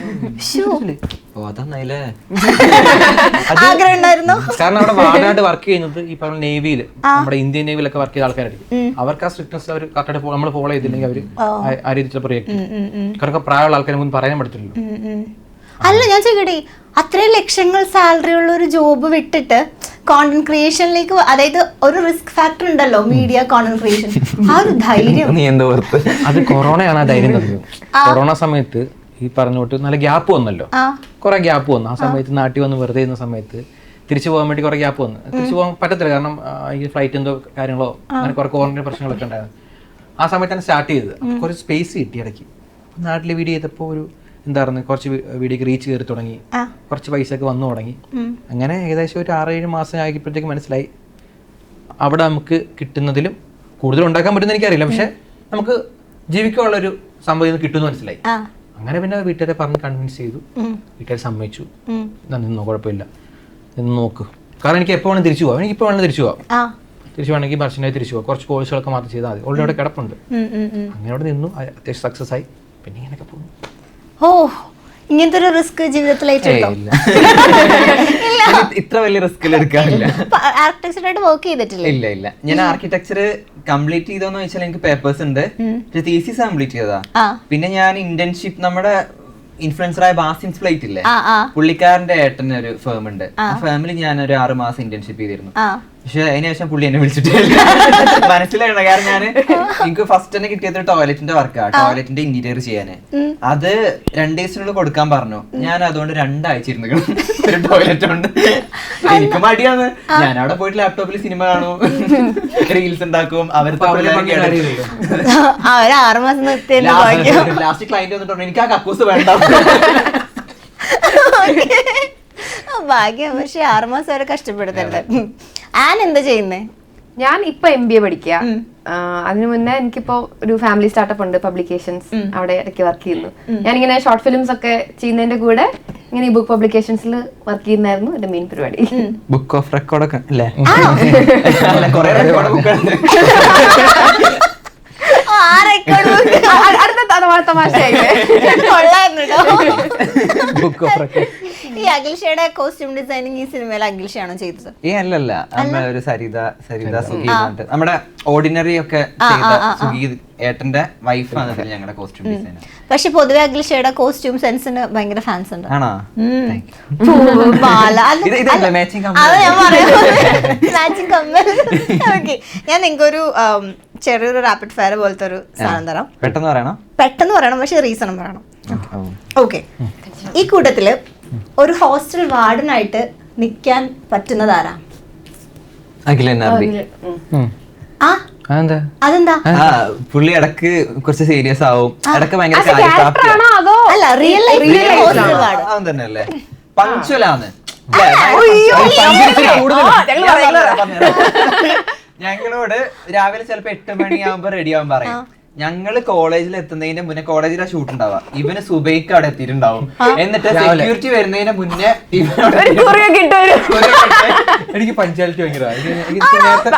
ഓ അതാന്നല്ലേ ആഗ്രഹം ഉണ്ടായിരുന്നു. കാരണം അവിടെ വാർഡനായിട്ട് വർക്ക് ചെയ്യുന്നത് ഈ പറഞ്ഞ നേവിയിൽ, നമ്മുടെ ഇന്ത്യൻ നേവിയിലൊക്കെ വർക്ക് ചെയ്ത ആൾക്കാരായിരിക്കും. അവർക്ക് ആ സ്ട്രിക്ട്നെസ് അവർ കറക്റ്റായിട്ട് നമ്മൾ ഫോളോ ചെയ്തില്ലെങ്കിൽ അവർ ആ രീതിയിൽ ചിലപ്പോൾ റിയാക്ട് ചെയ്യും. കാരണം പ്രായമുള്ള ആൾക്കാരെ മുൻ പറയാൻ പറ്റത്തില്ലല്ലോ. അല്ല ഞാൻ ചോദിക്കട്ടെ, അത്രയും ലക്ഷങ്ങൾ സാലറി ഉള്ള ഒരു ജോബ് വിട്ടിട്ട് കോണ്ടന്റ് ക്രിയേഷനിലേക്ക്, അതായത് ഒരു റിസ്ക് ഫാക്ടർ ഉണ്ടല്ലോ മീഡിയ കോണ്ടന്റ് ക്രിയേഷൻ, ആ ഒരു ധൈര്യം. നീ എന്തോ ഓർത്ത്? അത് കൊറോണയാണ് ആ ധൈര്യം തന്നത്. കൊറോണ സമയത്ത് ഈ പറഞ്ഞോട്ട് നല്ല ഗ്യാപ്പ് വന്നല്ലോ, കുറെ ഗ്യാപ്പ് വന്നു. ആ സമയത്ത് നാട്ടിൽ വന്ന് വെറുതെ ഇരുന്ന സമയത്ത് തിരിച്ചു പോകാൻ വേണ്ടി കുറെ ഗ്യാപ്പ് വന്നു. തിരിച്ചു പോകാൻ പറ്റത്തില്ല, കാരണം ഈ ഫ്ലൈറ്റ് എന്തോ കാര്യങ്ങളോ അങ്ങനെ കുറെ ക്വാറന്റൈൻ പ്രശ്നങ്ങളൊക്കെ ഉണ്ടായിരുന്നു. ആ സമയത്താണ് സ്റ്റാർട്ട് ചെയ്തത്. കുറച്ച് സ്പേസ് കിട്ടി ഇടയ്ക്ക്. നാട്ടിൽ വീഡിയോ ചെയ്തപ്പോൾ ഒരു എന്താ പറയുക, കുറച്ച് വീഡിയോക്ക് റീച്ച് കയറി തുടങ്ങി, കുറച്ച് പൈസ ഒക്കെ വന്നു തുടങ്ങി. അങ്ങനെ ഏകദേശം ഒരു 6-7 മാസം ആയപ്പോഴത്തേക്ക് മനസ്സിലായി അവിടെ നമുക്ക് കിട്ടുന്നതിലും കൂടുതൽ ഉണ്ടാക്കാൻ പറ്റുന്ന എനിക്കറിയില്ല, പക്ഷെ നമുക്ക് ജീവിക്കാനുള്ളൊരു സംഭവം കിട്ടുമെന്ന് മനസ്സിലായി. അങ്ങനെ പിന്നെ വീട്ടുകാരെ പറഞ്ഞ് കൺവിൻസ് ചെയ്തു. വീട്ടുകാർ സമ്മതിച്ചു, നിന്നോ കുഴപ്പമില്ല, നിന്ന് നോക്ക്. കാരണം എനിക്ക് എപ്പോൾ വേണം തിരിച്ചു പോകാം, എനിക്ക് ഇപ്പോൾ വേണം തിരിച്ചു പോകാം. തിരിച്ചു വേണമെങ്കിൽ വർഷനായി തിരിച്ചു പോകാം, കുറച്ച് കോഴ്സുകളൊക്കെ മാത്രം ചെയ്താൽ മതി. ഓൾറെഡി അവിടെ കിടപ്പുണ്ട്. അങ്ങനെ അവിടെ നിന്നു, അത്യാവശ്യം സക്സസ് ആയി. പിന്നെ ഇങ്ങനെയൊക്കെ പോകുന്നു. ഓ, ഇങ്ങനത്തെ ഒരു റിസ്ക് ജീവിതത്തിൽ ഏറ്റെടുത്തോ? ഇത്ര വലിയ റിസ്കിൽ എടുക്കാറില്ല. ആർക്കിടെക്ചറായിട്ട് വർക്ക് ചെയ്തിട്ടില്ല? ഇല്ല ഇല്ല, ഞാൻ ആർക്കിടെക്ചർ കംപ്ലീറ്റ് ചെയ്തോന്ന് വെച്ചാൽ എനിക്ക് പേപ്പേഴ്സ് ഉണ്ട്, തീസിസ് കംപ്ലീറ്റ് ചെയ്തതാ. പിന്നെ ഞാൻ ഇന്റേൺഷിപ്പ്, നമ്മുടെ ഇൻഫ്ലുവൻസറായ ബാസിം ഫ്ലൈറ്റ് ഇല്ലേ, പുള്ളിക്കാരന്റെ ഏട്ടന് ഒരു ഫേം ഉണ്ട്. ആ ഫേമിൽ ഞാൻ ഒരു 6 മാസം ഇന്റേൺഷിപ്പ് ചെയ്തിരുന്നു. പക്ഷെ അതിനുശേഷം പുള്ളി എന്നെ വിളിച്ചിട്ടില്ല. മനസ്സിലായില്ല, കാരണം ഞാൻ എനിക്ക് ഫസ്റ്റ് തന്നെ കിട്ടിയത് ടോയ്ലറ്റിന്റെ വർക്കാണ്, ടോയ്ലറ്റിന്റെ ഇന്റീരിയർ ചെയ്യാന്. അത് 2 ദിവസത്തിനുള്ളിൽ കൊടുക്കാൻ പറഞ്ഞു. ഞാൻ അതുകൊണ്ട് 2 ആഴ്ച ഇരുന്നു ഒരു ടോയ്ലറ്റ് കൊണ്ട്. എനിക്ക് മടിയാണ്. ഞാൻ അവിടെ പോയിട്ട് ലാപ്ടോപ്പിൽ സിനിമ കാണും, റീൽസ് ഉണ്ടാക്കും. അവർക്ക് 6 മാസം ലാസ്റ്റ് ക്ലയന്റ് വന്നിട്ടുണ്ട്, എനിക്ക് ആ കക്കൂസ് വേണ്ട. ഭാഗ്യം. പക്ഷെ 6 മാസം വരെ കഷ്ടപ്പെടുന്നുണ്ട്. ആൻ എന്താ ചെയ്യുന്നേ? ഞാൻ ഇപ്പൊ MBA പഠിക്കുക. അതിനു മുന്നേ എനിക്കിപ്പോ ഒരു ഫാമിലി സ്റ്റാർട്ടപ്പ് ഉണ്ട്, പബ്ലിക്കേഷൻസ്. അവിടെ ഇടയ്ക്ക് വർക്ക് ചെയ്യുന്നു. ഞാനിങ്ങനെ ഷോർട്ട് ഫിലിംസ് ഒക്കെ ചെയ്യുന്നതിന്റെ കൂടെ ഇങ്ങനെ ഈ ബുക്ക് പബ്ലിക്കേഷൻസിൽ വർക്ക് ചെയ്യുന്നായിരുന്നു എന്റെ മെയിൻ പരിപാടി. ബുക്ക് ഓഫ് റെക്കോർഡൊക്കെ അല്ലേ? ഈ അഖിൽഷയുടെ കോസ്റ്റ്യൂം ഡിസൈനിങ് ഈ സിനിമയിൽ അഖിൽഷയാണോ ചെയ്തത്? അല്ലല്ല, ഒരു സരിത സുഗി, നമ്മുടെ ഓർഡിനറി ഒക്കെ ചെയ്ത സുഗി ഏട്ടന്റെ വൈഫാണ് ഞങ്ങളുടെ കോസ്റ്റ്യൂം ഡിസൈനർ. പക്ഷെ പൊതുവെ അഖിൽഷയുടെ കോസ്റ്റ്യൂം സെൻസിന് ഭയങ്കര ഫാൻസ് ഉണ്ട്. ആണോ? ഞാൻ നിങ്ങൾക്കൊരു ചെറിയൊരു റാപ്പിഡ് ഫയർ പോലത്തെ ഒരു സാധനം തരാം. പെട്ടെന്ന് പറയണം, പക്ഷെ റീസണും പറയണം. ഓക്കെ, ഈ കൂട്ടത്തില് ഒരു ഹോസ്റ്റൽ വാർഡനായിട്ട് നിക്കാൻ പറ്റുന്നതാരാ? അതെന്താ? പുള്ളി ഇടക്ക് കുറച്ച് സീരിയസ് ആവും, ഇടക്ക് ഭയങ്കര അല്ല, റിയൽ ലൈഫ് ഹോസ്റ്റൽ വാർഡൻ തന്നെയല്ലേ? പങ്ക്ച്വലാണ്. ഞങ്ങളോട് രാവിലെ ചിലപ്പോ 8 മണിയാകുമ്പോ റെഡി ആവാൻ പറയും. ഞങ്ങള് കോളേജിൽ എത്തുന്നതിന്റെ മുന്നേ, കോളേജിലെ ഷൂട്ട് ഉണ്ടാവുക, ഇവന് സുബൈക്ക് അവിടെ എത്തിയിട്ടുണ്ടാവും. എന്നിട്ട് സെക്യൂരിറ്റി വരുന്നതിന് മുന്നേ എനിക്ക് പഞ്ചായത്ത് ഭയങ്കര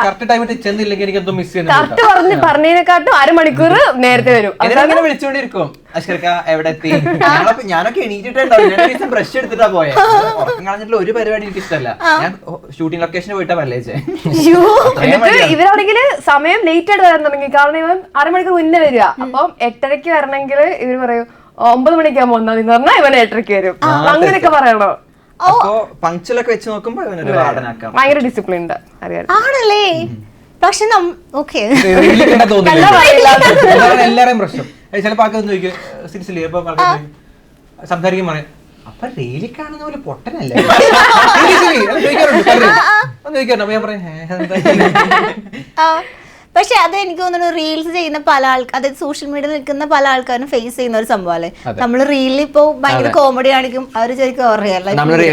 കറക്റ്റ് ടൈമിൽ ചെന്നില്ലെങ്കിൽ എനിക്ക് എന്തോ മിസ് പറഞ്ഞതിനെക്കാട്ടും 1/2 മണിക്കൂർ നേരത്തെ വരും. അങ്ങനെ വിളിച്ചോണ്ടിരിക്കും, അഷ്കർക്ക എവിടെ എത്തി? ഞാനൊക്കെ എണീറ്റിട്ടുണ്ടാവും. ബ്രഷ് എടുത്തിട്ടാ പോയെ. ഉറക്കം കളഞ്ഞിട്ടുള്ള ഒരു പരിപാടി എനിക്ക് ഇഷ്ടമല്ല. ഞാൻ ഷൂട്ടിംഗ് ലൊക്കേഷന് പോയിട്ടാ പല്ലേച്ചേ. ഇവരാണെങ്കിൽ സമയം ലേറ്റ് ആയിട്ട് വരാൻ തുടങ്ങി. കാരണം ഇവൻ 1/2 മണിക്കൂർ മുന്നേ വരിക. അപ്പം 8:30 വരണമെങ്കിൽ ഇവർ പറയും 9 മണിക്കാകുമ്പോ വന്നാന്ന് പറഞ്ഞാൽ ഇവൻ 8:30 വരും. അങ്ങനെയൊക്കെ പറയണോ? പങ്ക്ച്വലൊക്കെ വെച്ച് നോക്കുമ്പോ ഭയങ്കര ഡിസിപ്ലിൻ ഉണ്ട്, ആണല്ലേ? പക്ഷെ എല്ലാരെയും പ്രശ്നം ചിലപ്പോ ആൾക്കാർ ചോദിക്കും, സീരിയസ്ലി അപ്പൊ സംസാരിക്കാൻ പറയാം, അപ്പൊ റീലിൽ കാണുന്ന പോലെ പൊട്ടനല്ലേ ചോദിക്കാറുണ്ട്. ഞാൻ പറയാം പക്ഷെ അത് എനിക്ക് തോന്നുന്നു റീൽസ് ചെയ്യുന്ന പല ആൾക്കാർ, അതായത് സോഷ്യൽ മീഡിയയിൽ നിൽക്കുന്ന പല ആൾക്കാരും ഫേസ് ചെയ്യുന്ന ഒരു സംഭവമല്ലേ. നമ്മൾ റീലിൽ ഇപ്പൊ ഭയങ്കര കോമഡി കാണിക്കും, അവര് ശരിക്കും റിയൽ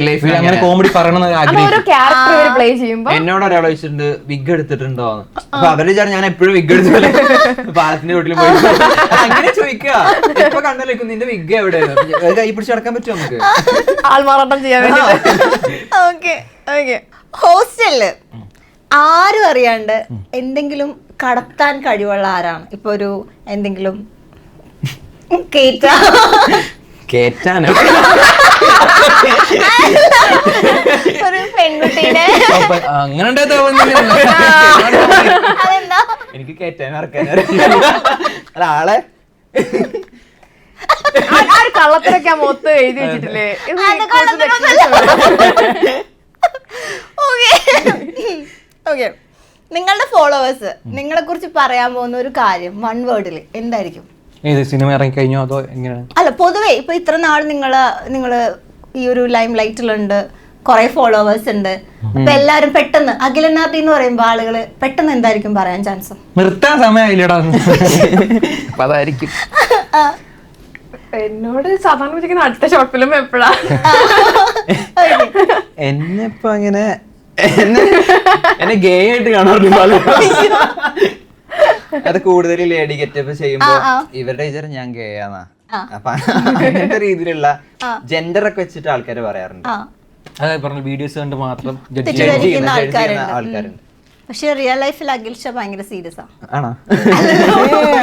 ലൈഫിൽ അങ്ങനെ കോമഡി പറയണമെന്ന് ഓരോ ക്യാരക്ടർ പ്ലേ ചെയ്യുമ്പോ എന്നോട് ഒരാൾ ചോദിച്ചിട്ടുണ്ട് വിഗ് എടുത്തിട്ടുണ്ടോ, അപ്പൊ അവര് വിചാരം ഞാൻ എപ്പോഴും വിഗ് എടുത്തില്ല പാലത്തിന്റെ വീട്ടിൽ പോയി അങ്ങനെ ചോദിക്കുക. ഇപ്പൊ കണ്ടല്ലോ നിന്റെ വിഗ് എവിടെയാണ്, കൈ പിടിച്ച് നടക്കാൻ പറ്റുമോ നമുക്ക് ആൾമാറാട്ടം ചെയ്യാൻ വേണ്ടി. Okay okay. ഹോസ്റ്റലില് ആരും അറിയാണ്ട് എന്തെങ്കിലും കടത്താൻ കഴിവുള്ള ആരാണ്? ഇപ്പൊ ഒരു എന്തെങ്കിലും കേറ്റാനോ ഒരു പെൺകുട്ടീനെ അങ്ങനെ അതെന്താ? എനിക്ക് കേറ്റാൻ ഇറക്കാൻ അല്ല ആളെ കള്ളത്തിലൊക്കെ ആ മൊത്തം എഴുതി വെച്ചിട്ടില്ലേ? ഓക്കെ. നിങ്ങളുടെ ഫോളോവേഴ്സ് നിങ്ങളെ കുറിച്ച് പറയാൻ പോകുന്ന ഒരു കാര്യം 1 വേർഡിൽ എന്തായിരിക്കും? ഏത് സിനിമ ഇറങ്ങി കഴിഞ്ഞോ അതോ എങ്ങനെയാണ്? അല്ല, പൊതുവേ ഇപ്പൊ ഇത്ര നാൾ നിങ്ങള് ഈ ഒരു ലൈം ലൈറ്റിലുണ്ട്, കുറെ ഫോളോവേഴ്സ് ഉണ്ട്. അപ്പൊ എല്ലാരും പെട്ടെന്ന് അഖിലനാർട്ടി എന്ന് പറയുമ്പോ ആളുകള് പെട്ടെന്ന് എന്തായിരിക്കും പറയാൻ ചാൻസ്? നിർത്താൻ സമയമായില്ലടാ അപ്പൊ അതായിരിക്കും. എന്നോട് സാധാരണ വിളിക്കുന്ന അടുത്ത ഷോർട്ട് ഫിലിം എപ്പോഴാ? എന്നെ ഇപ്പൊ അങ്ങനെ എന്നെ ഗേ ആയിട്ട് കാണാറുണ്ട്. അത് കൂടുതൽ ലേഡി ഗെറ്റപ്പ് ചെയ്യുമ്പോ ഇവരുടെ വിചാരം ഞാൻ ഗേ ആന്നാ. അപ്പൊ അങ്ങനത്തെ രീതിയിലുള്ള ജെൻഡർ ഒക്കെ വെച്ചിട്ട് ആൾക്കാര് പറയാറുണ്ട്. അതായത് പറഞ്ഞ വീഡിയോസ് കണ്ട് മാത്രം തെറ്റിദ്ധരിക്കുന്ന ആൾക്കാരുണ്ട്. ആൾക്കാരുണ്ട്. പക്ഷെ റിയൽ ലൈഫിൽ അഖിൽ ഷാ ഭയങ്കര സീരിയസ് ആണ്. ആണോ?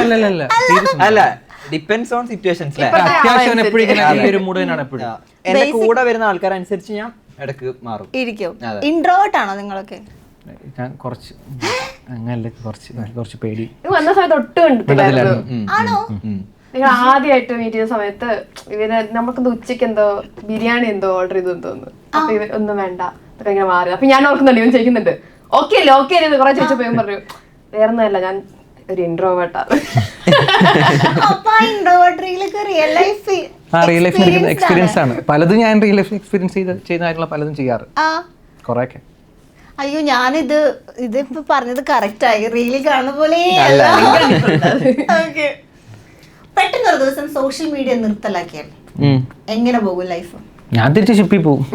അല്ലല്ല അല്ല, ഡിപ്പെൻഡ്സ് ഓൺ സിറ്റുവേഷൻസ്. അത്യാവശ്യം എപ്പോഴും ഈ ഒരു മൂഡ് തന്നെയാണ് എപ്പോഴും. എന്റെ കൂടെ വരുന്ന ആൾക്കാരനുസരിച്ച് ഞാൻ ഇടക്ക് മാറും. ഇരിക്കും. ഇൻട്രോവേർട്ട് ആണോ നിങ്ങളൊക്കെ? ഞാൻ കുറച്ച് അങ്ങനല്ല, കുറച്ച് പേടി വന്ന സമയത്ത് ഒട്ടും കണ്ടിട്ടില്ലായിരുന്നു. ആണോ? നിങ്ങൾ ആദ്യമായിട്ട് മീറ്റ് ചെയ്ത സമയത്ത് ഇവര് നമുക്കെന്തോ ഉച്ചക്ക് എന്തോ ബിരിയാണി എന്തോ ഓർഡർ ചെയ്തു തോന്നുന്നു. അപ്പൊ ഇവർ ഒന്നും വേണ്ട അതൊക്കെ ഇങ്ങനെ മാറി. അപ്പൊ ഞാൻ ഓർക്കുന്നുണ്ട്, ഇവൻ ചോദിക്കുന്നുണ്ട് ഓക്കെ അല്ലേ ഓക്കെ അല്ലേ കുറെ ചോദിച്ചപ്പോ ഇവൻ പറഞ്ഞു വേറൊന്നുമല്ല ഞാൻ ഒരു ഇൻട്രോവേർട്ടാണ്. റിയൽ ലൈഫ് എക്സ്പീരിയൻസ് ആണ് പലതും. ഞാൻ റിയൽ ലൈഫ് എക്സ്പീരിയൻസ് ചെയ്യുന്ന കാര്യങ്ങൾ പലതും ചെയ്യാറ് കൊറേയൊക്കെ. അയ്യോ, ഇതിപ്പോ പറഞ്ഞത് കറക്റ്റ് ആയി. റീലിൽ കാണുന്ന പോലെ പെട്ടെന്ന് ഒരു ദിവസം സോഷ്യൽ മീഡിയ നിർത്തലാക്കിയാൽ എങ്ങനെ പോകും ലൈഫ്? ഞാൻ തിരിച്ച് ഷിപ്പിൽ പോകും.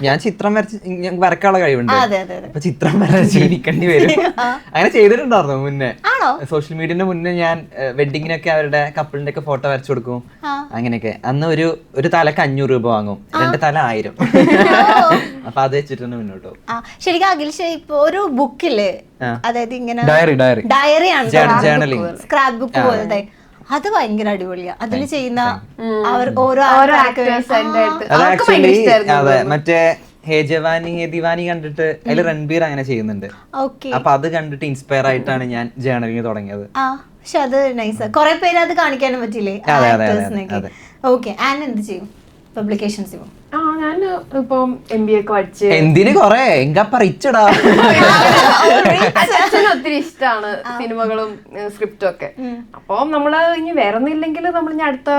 ഞാൻ ചിത്രം വരക്കാനുള്ള കഴിവുണ്ട്. അതെ അതെ. അപ്പൊ ചിത്രം വരച്ച് ജീവിക്കേണ്ടി വരും. അങ്ങനെ ചെയ്തിട്ടുണ്ടായിരുന്നു മുന്നേ. ആണോ? സോഷ്യൽ മീഡിയന്റെ മുന്നേ ഞാൻ വെഡിങ്ങിനൊക്കെ അവരുടെ കപ്പിളിന്റെ ഒക്കെ ഫോട്ടോ വരച്ചു കൊടുക്കും. അങ്ങനെയൊക്കെ അന്ന് ഒരു തലക്ക് 500 രൂപ വാങ്ങും, 2 തല 1000. അപ്പൊ അത് വെച്ചിട്ട് മുന്നോട്ട് പോകും. ശരിക്കും അഖിൽ ഷാ ഇപ്പൊ ഒരു ബുക്കില്ലേ, അതായത് ഇങ്ങനെ ഡയറി ആണ്, സ്ക്രാപ്പ് ബുക്ക് പോലത്തെ, അത് ഭയങ്കര അടിപൊളിയാ. അതിൽ ചെയ്യുന്ന ഓരോ ആക്ടേഴ്സ് അത് ആക്ച്വലി അതെ മറ്റേ ഹേ ജവാനി ഹേ ദിവാനി കണ്ടിട്ട് അതിൽ രൺബീർ അങ്ങനെ ചെയ്യുന്നുണ്ട്. അപ്പൊ അത് കണ്ടിട്ട് ഇൻസ്പയർ ആയിട്ടാണ് ഞാൻ ജേർണലിംഗ് തുടങ്ങിയത്. പക്ഷെ അത് നൈസ്. കുറെ പേര് അത് കാണിക്കാനും പറ്റില്ലേ ആക്ടേഴ്സിനൊക്കെ. ഓക്കെ. ആൻഡ് എന്ത് ചെയ്യും? പബ്ലിക്കേഷൻസ് ചെയ്യും? ഞാൻ ഇപ്പൊ MBA ഒക്കെ പഠിച്ച് എന്തിന് കൊറേ എങ്കാ പറിച്ചടാ. അച്ഛന് ഒത്തിരി ഇഷ്ടമാണ് സിനിമകളും സ്ക്രിപ്റ്റും ഒക്കെ. അപ്പൊ നമ്മള് ഇനി വേറെ ഒന്നും ഇല്ലെങ്കിൽ നമ്മൾ ഇനി അടുത്ത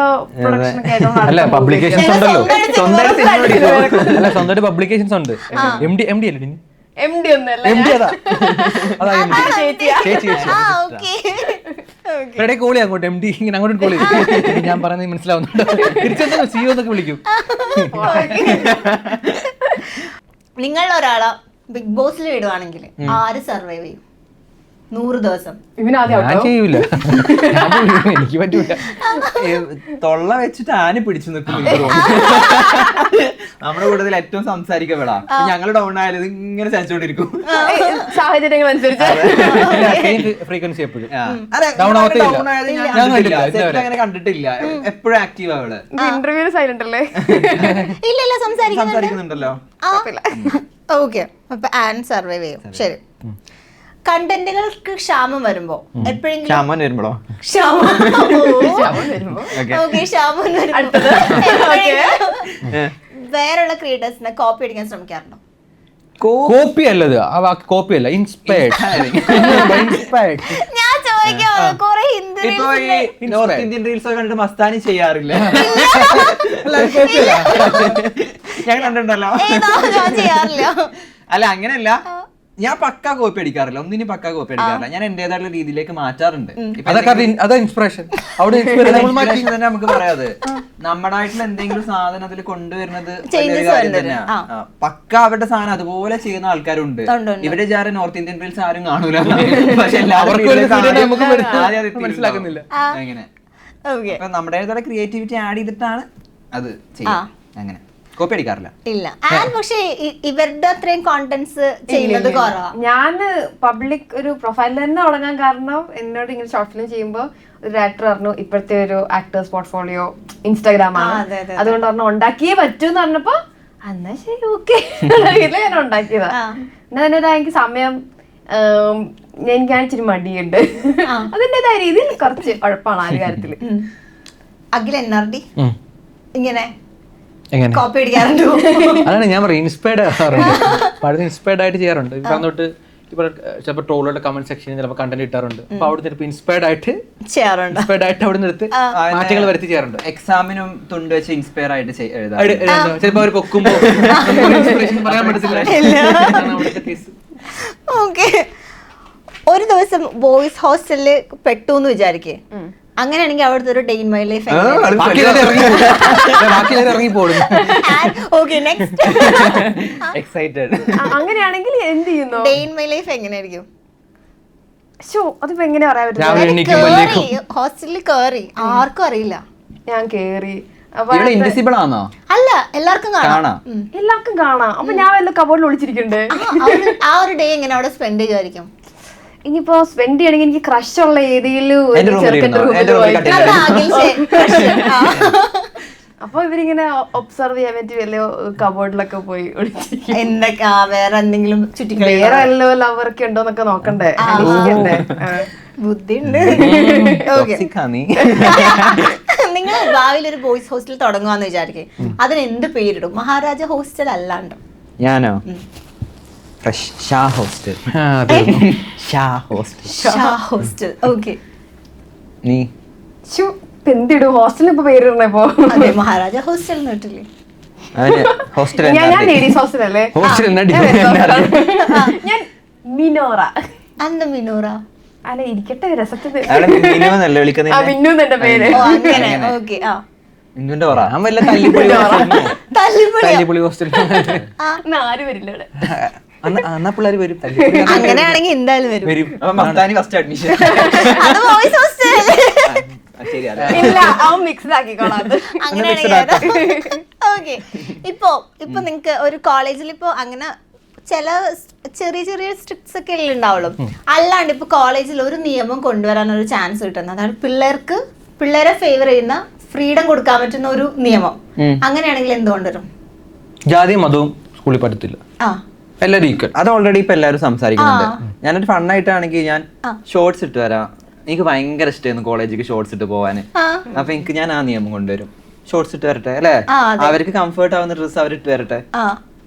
പ്രൊഡക്ഷൻ ഒക്കെ അല്ല പബ്ലിക്കേഷൻസ് ഉണ്ടല്ലോ, സ്വന്തമായിട്ട് പബ്ലിക്കേഷൻസ് ഉണ്ട്. MD അല്ലേ? MD ഒന്നല്ല, കോളി അങ്ങോട്ട് MD ഇങ്ങനെ അങ്ങോട്ട് കോളി. ഞാൻ പറയുന്നത് മനസ്സിലാവുന്നുണ്ടോ? തിരിച്ചെന്താ CEO എന്നൊക്കെ വിളിക്കും. നിങ്ങൾ ഒരാളെ ബിഗ് ബോസിൽ വിടുവാണെങ്കിൽ ആര് സർവൈവ് ചെയ്യും 100 ദിവസം? ഞാൻ ചെയ്യൂല, എനിക്ക് പറ്റൂല. തൊള്ള വെച്ചിട്ട് ആന പിടിച്ചു നിൽക്കും. നമ്മുടെ കൂടുതൽ ഏറ്റവും സംസാരിക്കപ്പെടാ. ഞങ്ങൾ ഡൗൺ ആയാലും ഇങ്ങനെ ചാച്ചോണ്ടിരിക്കും സാഹചര്യങ്ങൾ അനുസരിച്ച്. ഫ്രീക്വൻസി എപ്പോഴും അങ്ങനെ കണ്ടിട്ടില്ല. എപ്പോഴും ആക്റ്റീവ് അവള്. ഇന്റർവ്യൂ സൈലന്റ് അല്ലേ? ഇല്ലല്ല, സംസാരിക്കുന്നുണ്ടല്ലോ. ഓക്കെ. അപ്പൊ ആൻ സർവൈവ് ചെയ്യും. ശരി. കണ്ടന്റുകൾക്ക് ക്ഷാമം വരുമ്പോ എപ്പോഴെങ്കിലും വേറെയുള്ള ക്രിയേറ്റേഴ്സിനെ കോപ്പി അടിക്കാൻ ശ്രമിക്കാറുണ്ടോ? കോപ്പി അല്ലത്, കോപ്പി അല്ല, ഇൻസ്പയർഡ്. ഞാൻ ചോദിക്കാം, കുറെ ഇപ്പൊ ഈ നോർത്ത് ഇന്ത്യൻ റീൽസ് ഒക്കെ കണ്ടിട്ട് മസ്താനി ചെയ്യാറില്ല. ഞാൻ കണ്ടിട്ടുണ്ടല്ലോ. ഞാൻ ചെയ്യാറില്ല. അല്ല അങ്ങനെയല്ല, ഞാൻ പക്കാ കോപ്പി അടിക്കാറില്ല, ഒന്നിനും പക്കാ കോപ്പി അടിക്കാറില്ല. ഞാൻ എന്റേതായിട്ടുള്ള രീതിയിലേക്ക് മാറ്റാറുണ്ട്. അതാ ഇൻസ്പിറേഷൻ. അവിടെ Inspiration തന്നെ നമുക്ക് പറയാതെ നമ്മുടായിട്ടുള്ള എന്തെങ്കിലും സാധനം അതിൽ കൊണ്ടുവരുന്നത് വലിയൊരു കാര്യം തന്നെയാ. പക്ക അവരുടെ സാധനം അതുപോലെ ചെയ്യുന്ന ആൾക്കാരുണ്ട്. ഇവരെ വിചാരം നോർത്ത് ഇന്ത്യൻ റീൽസ് ആരും കാണൂല, പക്ഷെ മനസ്സിലാക്കുന്നില്ല എങ്ങനെ നമ്മുടേതായ ക്രിയേറ്റിവിറ്റി ആഡ് ചെയ്തിട്ടാണ് അത് ചെയ്യുക. അങ്ങനെ കോപ്പി അടിക്കാറില്ല. ഇല്ല. പക്ഷെ ഇവരുടെ അത്രയും കോണ്ടന്റ്സ് ചെയ്യുന്നത് കുറവാ. ഞാൻ പബ്ലിക് ഒരു പ്രൊഫൈൽ തന്നെ തുടങ്ങാൻ കാരണം എന്നോട് ഇങ്ങനെ ഷോർട്ട് ഫിലിം ചെയ്യുമ്പോൾ ഒരു ഡയറക്ടർ പറഞ്ഞു ഇപ്പോഴത്തെ ഒരു ആക്ടേഴ്സ് പോർട്ട്ഫോളിയോ ഇൻസ്റ്റാഗ്രാം ആണ്, അതുകൊണ്ട് പറഞ്ഞു ഉണ്ടാക്കിയേ പറ്റൂ എന്ന് പറഞ്ഞപ്പോ എന്നാ ശരി ഓക്കെ ഞാൻ ഉണ്ടാക്കിയതാ. അതിൻ്റെതായ എനിക്ക് സമയം എനിക്ക് ഇച്ചിരി മടിയുണ്ട്, അതിൻ്റെതായ രീതിയിൽ കുറച്ച് ഉഴപ്പാണ് ആ കാര്യത്തില്. അഖിൽ NRD ഇങ്ങനെ എങ്ങനെ കോപ്പി അടിക്കാറുണ്ടോ? അതാണ് ഞാൻ പറയും, ഇൻസ്പയർഡ് ആകാറുണ്ട്, വളരെ ഇൻസ്പയർഡ് ആയിട്ട് ചെയ്യാറുണ്ട്. പറഞ്ഞോട്ട് ഇപ്പൊ ചിലപ്പോൾ ട്രോളുകളുടെ കമന്റ് സെക്ഷനിൽ ചിലപ്പോൾ കണ്ടന്റ് ഇട്ടാറുണ്ട്. അപ്പൊ അവിടെ ചിലപ്പോൾ ഇൻസ്പയർഡ് ആയിട്ട് അവിടെ നിന്ന് എടുത്ത് മാറ്റങ്ങൾ വരുത്തി ചെയ്യാറുണ്ട്. എക്സാമിനും തുണ്ട് വെച്ച് ഇൻസ്പയർ ആയിട്ട് ചിലപ്പോൾ അവർ പൊക്കുമ്പോ പറയാൻ പറ്റത്തില്ല. ഓക്കെ. ഒരു ദിവസം ബോയ്സ് ഹോസ്റ്റലില് പെട്ടു എന്ന് വിചാരിക്കേ, അങ്ങനെയാണെങ്കിൽ അവിടുത്തെ ഒരു ഡേ ഇൻ മൈ ലൈഫ് അങ്ങനെയാണെങ്കിൽ എന്ത് ചെയ്യുന്നു? ഡേ ഇൻ മൈ ലൈഫ് എങ്ങനെയായിരിക്കും? അതിപ്പോ എങ്ങനെ പറയാൻ പറ്റും? ഹോസ്റ്റലിൽ കേറി ആർക്കും അറിയില്ല. ഞാൻ കേറി ഇൻവിസിബിൾ ആണോ? അല്ല, എല്ലാവർക്കും കാണാം. എല്ലാവർക്കും കാണാം. അപ്പൊ ഞാൻ വല്ല കബോർഡിൽ ഒളിച്ചിരിക്കണ്ടേ? ആ ഒരു ഡേ എങ്ങനെ അവിടെ സ്പെൻഡ് ചെയ്യുമായിരിക്കും? ഇനിയിപ്പോ സ്പെൻഡ് ചെയ്യണമെങ്കിൽ എനിക്ക് ക്രഷ് ഉള്ള ഏതെങ്കിലും അപ്പൊ ഇവരിങ്ങനെ ഒബ്സർവ് ചെയ്യാൻ പറ്റി വല്ല കബോർഡിലൊക്കെ പോയി എന്തൊക്കെ വേറെ എന്തെങ്കിലും വേറെ വല്ല ലവർക്ക് ഉണ്ടോന്നൊക്കെ നോക്കണ്ടേ, അന്വേഷിക്കണ്ടേ? ബുദ്ധിയുണ്ട്. നിങ്ങൾ ഭാവിയിൽ ഒരു ബോയ്സ് ഹോസ്റ്റൽ തുടങ്ങുവാന്ന് വിചാരിക്കേ, അതിന് എന്ത് പേരിടും? മഹാരാജ ഹോസ്റ്റൽ അല്ലാണ്ട്? ഞാനോ? Shah hostel. Shah hostel. Okay. നീ എന്തിടും? ഹോസ്റ്റലിൽ ഇപ്പൊ പേരിടണപ്പോ മഹാരാജ ഹോസ്റ്റൽ കേട്ടില്ലേ? ഞാൻ ലേഡീസ് ഹോസ്റ്റൽ അല്ലേ? ഞാൻ മിനോറ. അന്ന് മിനോറ അല്ല ഇരിക്കട്ടെ രസത്തിന് മിന്നു എന്റെ പേര്. തല്ലിപ്പൊളി ഹോസ്റ്റൽ ആരും വരില്ല ഇവിടെ. അങ്ങനെയാണെങ്കിൽ എന്തായാലും വരും. ഫസ്റ്റ് അഡ്മിഷൻ ഇല്ല, അവൻ മിക്സ്ഡ് ആക്കിക്കോളാം. ഓക്കെ. ഇപ്പൊ നിങ്ങക്ക് ഒരു കോളേജിൽ ഇപ്പൊ അങ്ങനെ ചില ചെറിയ ചെറിയ സ്ട്രിക്ട്സ് ഒക്കെ ഉണ്ടാവുള്ളൂ. അല്ലാണ്ട് ഇപ്പൊ കോളേജിൽ ഒരു നിയമം കൊണ്ടുവരാൻ ഒരു ചാൻസ് കിട്ടുന്നത്, അതാണ് പിള്ളേരെ ഫേവർ ചെയ്യുന്ന ഫ്രീഡം കൊടുക്കാൻ പറ്റുന്ന ഒരു നിയമം. അങ്ങനെയാണെങ്കിൽ എന്തുകൊണ്ടുവരും? ജാതിയും മതവും സ്കൂളിൽ പറ്റത്തില്ല, എല്ലാവരും ഈക്വൽ. അത് ഓൾറെഡി ഇപ്പൊ എല്ലാവരും സംസാരിക്കുന്നുണ്ട്. ഞാനൊരു ഫണ്ണായിട്ടാണെങ്കിൽ ഞാൻ ഷോർട്സ് ഇട്ട് വരാം. എനിക്ക് ഭയങ്കര ഇഷ്ടമായിരുന്നു കോളേജിലേക്ക് ഷോർട്സ് ഇട്ട് പോവാന്. അപ്പൊ എനിക്ക് ഞാൻ ആ നിയമം കൊണ്ടുവരും. ഷോർട്സ് ഇട്ട് വരട്ടെ അല്ലെ, അവർക്ക് കംഫർട്ട് ആവുന്ന ഡ്രസ് അവർ ഇട്ട് വരട്ടെ.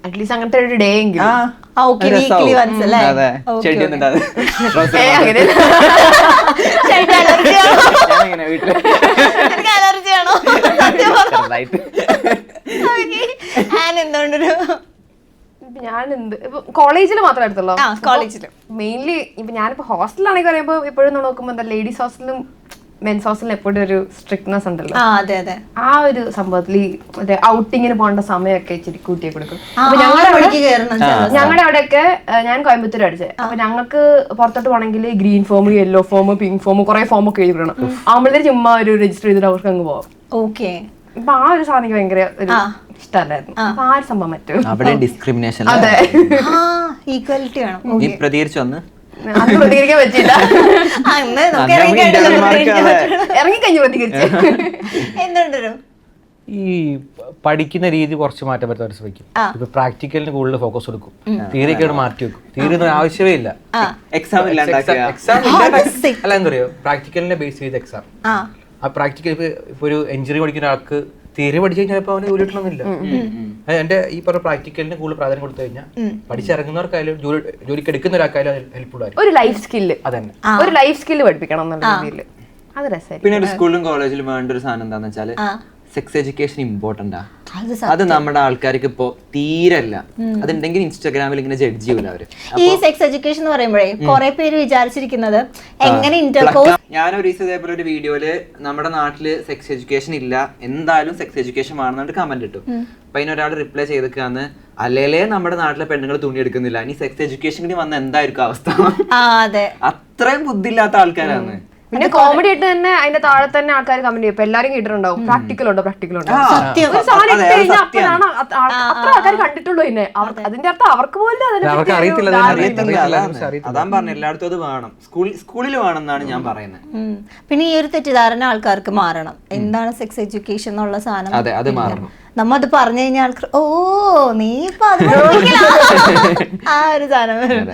അറ്റ്ലീസ്റ്റ് അങ്ങനത്തെ ഒരു ഡേ എങ്കിലും. അതെ, ചെടി ഒന്നും ഞാൻ എന്ത് കോളേജിൽ മാത്രമേ എടുത്തുള്ളൂ. കോളേജിൽ മെയിൻലി ഇപ്പൊ ഞാനിപ്പോ ഹോസ്റ്റലാണെങ്കിൽ പറയുമ്പോ എപ്പോഴും നോക്കുമ്പോ എന്താ ലേഡീസ് ഹോസ്റ്റലും മെൻസ് ഹോസ്റ്റലിന് എപ്പോഴും ഒരു സ്ട്രിക്ട്നെസ് ഉണ്ടല്ലോ. ആ ഒരു സംഭവത്തിൽ മറ്റേ ഔട്ടിങ്ങിന് പോകേണ്ട സമയമൊക്കെ ഇച്ചിരി കൂട്ടിയെ കൊടുക്കും. അപ്പൊ ഞങ്ങളുടെ അവിടെയൊക്കെ ഞാൻ കോയമ്പത്തൂർ അടിച്ചത്. അപ്പൊ ഞങ്ങൾക്ക് പുറത്തോട്ട് പോകണമെങ്കിൽ green form, yellow form, pink form, കുറെ ഫോം ഒക്കെ എഴുതി വിടണം. ആകുമ്പോഴത്തേക്ക് ചുമ്മാ ഒരു രജിസ്റ്റർ ചെയ്തിട്ട് അവർക്ക് അങ്ങ് പോവാം. ഓക്കെ. ഇപ്പൊ ആ ഒരു സാധനം എനിക്ക് ഭയങ്കര ഒരു ഇഷ്ടമല്ലായിരുന്നു. അപ്പൊ ആ ഒരു സംഭവം പറ്റും. അവിടെ ഡിസ്ക്രിമിനേഷൻ. അതെ, ഈക്വാലിറ്റി വേണം. പ്രതികരിച്ചു വന്ന് അത് പ്രതികരിക്കാൻ പറ്റില്ല. ഇറങ്ങിക്കഴിഞ്ഞു പ്രതികരിച്ചു. എന്തുകൊണ്ടൊരു ഈ പഠിക്കുന്ന രീതി കുറച്ച് മാറ്റം വരുത്താൻ ശ്രമിക്കും. ഇപ്പൊ പ്രാക്ടിക്കലിന് കൂടുതൽ ഫോക്കസ് കൊടുക്കും, തിയറിയൊക്കെ മാറ്റി വെക്കും. തിയറി ഒന്നും ആവശ്യമേ ഇല്ല. എക്സാം അല്ല എന്താ പറയുക, പ്രാക്ടിക്കലിനെ ബേസ് ചെയ്ത് എക്സാം. ആ പ്രാക്ടിക്കൽ ഇപ്പൊ ഒരു എഞ്ചിനീയറിംഗ് പഠിക്കുന്ന ആൾക്ക് തിയറി പഠിച്ചു കഴിഞ്ഞാൽ ചിലപ്പോൾ അവന് ജോലി കിട്ടണമെന്നില്ല. എന്റെ ഈ പറഞ്ഞ പ്രാക്ടിക്കലിന് കൂടുതൽ പ്രാധാന്യം കൊടുത്തു കഴിഞ്ഞാൽ പഠിച്ചിറങ്ങുന്നവർക്കായാലും ജോലിക്ക് എടുക്കുന്ന ഒരാൾക്കായാലും ഹെൽപ്ഫുൾ ആയിരിക്കും. ഒരു ലൈഫ് സ്കില്ല്, അതന്നെ ഒരു ലൈഫ് സ്കില്ല് പഠിപ്പിക്കണം എന്നുള്ള രീതിയിൽ അത് രസമായിരിക്കും. പിന്നെ ഒരു സ്കൂളിലും കോളേജിലും വേണ്ട ഒരു സാധനം എന്താന്ന് വെച്ചാല് സെക്സ് എഡ്യൂക്കേഷൻ ഇമ്പോർട്ടൻ്റാ. അത് അത് നമ്മുടെ ആൾക്കാർക്ക് ഇപ്പോ തീരല്ല. അതുണ്ടെങ്കിൽ ഇൻസ്റ്റാഗ്രാമിൽ ഇങ്ങനെ ജഡ്ജ് ചെയ്യൂല അവര്. ഈ സെക്സ് എഡ്യൂക്കേഷൻ എന്ന് പറയുമ്പോഴേ കുറെ പേര് വിചാരിച്ചിരിക്കുന്നത് എങ്ങനെ ഇന്റർകോഴ്സ്. ഞാനൊരു ദിവസം ഇതേപോലെ ഒരു വീഡിയോയില് നമ്മുടെ നാട്ടില് സെക്സ് എഡ്യൂക്കേഷൻ ഇല്ല, എന്തായാലും സെക്സ് എഡ്യൂക്കേഷൻ വേണമെന്നുണ്ട് കമന്റ് ഇട്ടു. അപ്പൊ അതിനൊരാൾ റിപ്ലൈ ചെയ്തേക്കാന്ന്, അല്ലേലേ നമ്മുടെ നാട്ടിലെ പെണ്ണുങ്ങൾ തുണി എടുക്കുന്നില്ല, ഇനി സെക്സ് എഡ്യൂക്കേഷൻ കൂടി വന്ന എന്തായിരിക്കും അവസ്ഥ. അതെ, അത്രയും ബുദ്ധിയില്ലാത്ത ആൾക്കാരാണ്. പിന്നെ കോമഡി ആയിട്ട് തന്നെ അതിന്റെ താഴെ തന്നെ ആൾക്കാർ കമന്റ് ചെയ്യും. ഇപ്പൊ എല്ലാരും കേട്ടിട്ടുണ്ടാവും പ്രാക്ടിക്കൽ ഉണ്ടോ, പ്രാക്ടിക്കൽ ഉണ്ടോ. ഒരു സാധനം ഇട്ട് കഴിഞ്ഞാൽ അപ്പോഴാണ് അത്ര ആൾക്കാർ കണ്ടിട്ടുള്ളൂ. പിന്നെ അതിന്റെ അർത്ഥം അവർക്ക് പോലും അവർക്ക് അറിയത്തില്ല. അതാ പറഞ്ഞ എല്ലായിടത്തും അത് വേണം, സ്കൂളിൽ വേണം എന്നാണ് ഞാൻ പറയുന്നത്. പിന്നെ ഈ ഒരു തെറ്റിദ്ധാരണ ആൾക്കാർക്ക് മാറണം. എന്താണ് സെക്സ് എഡ്യൂക്കേഷൻ എന്നുള്ള സാധനം? അതെ, അത് മാറണം. നമ്മ അത് പറഞ്ഞു കഴിഞ്ഞാൽ ആൾക്കാർ ഓ നീ ഇപ്പൊ അത് ആ ഒരു സാധനം.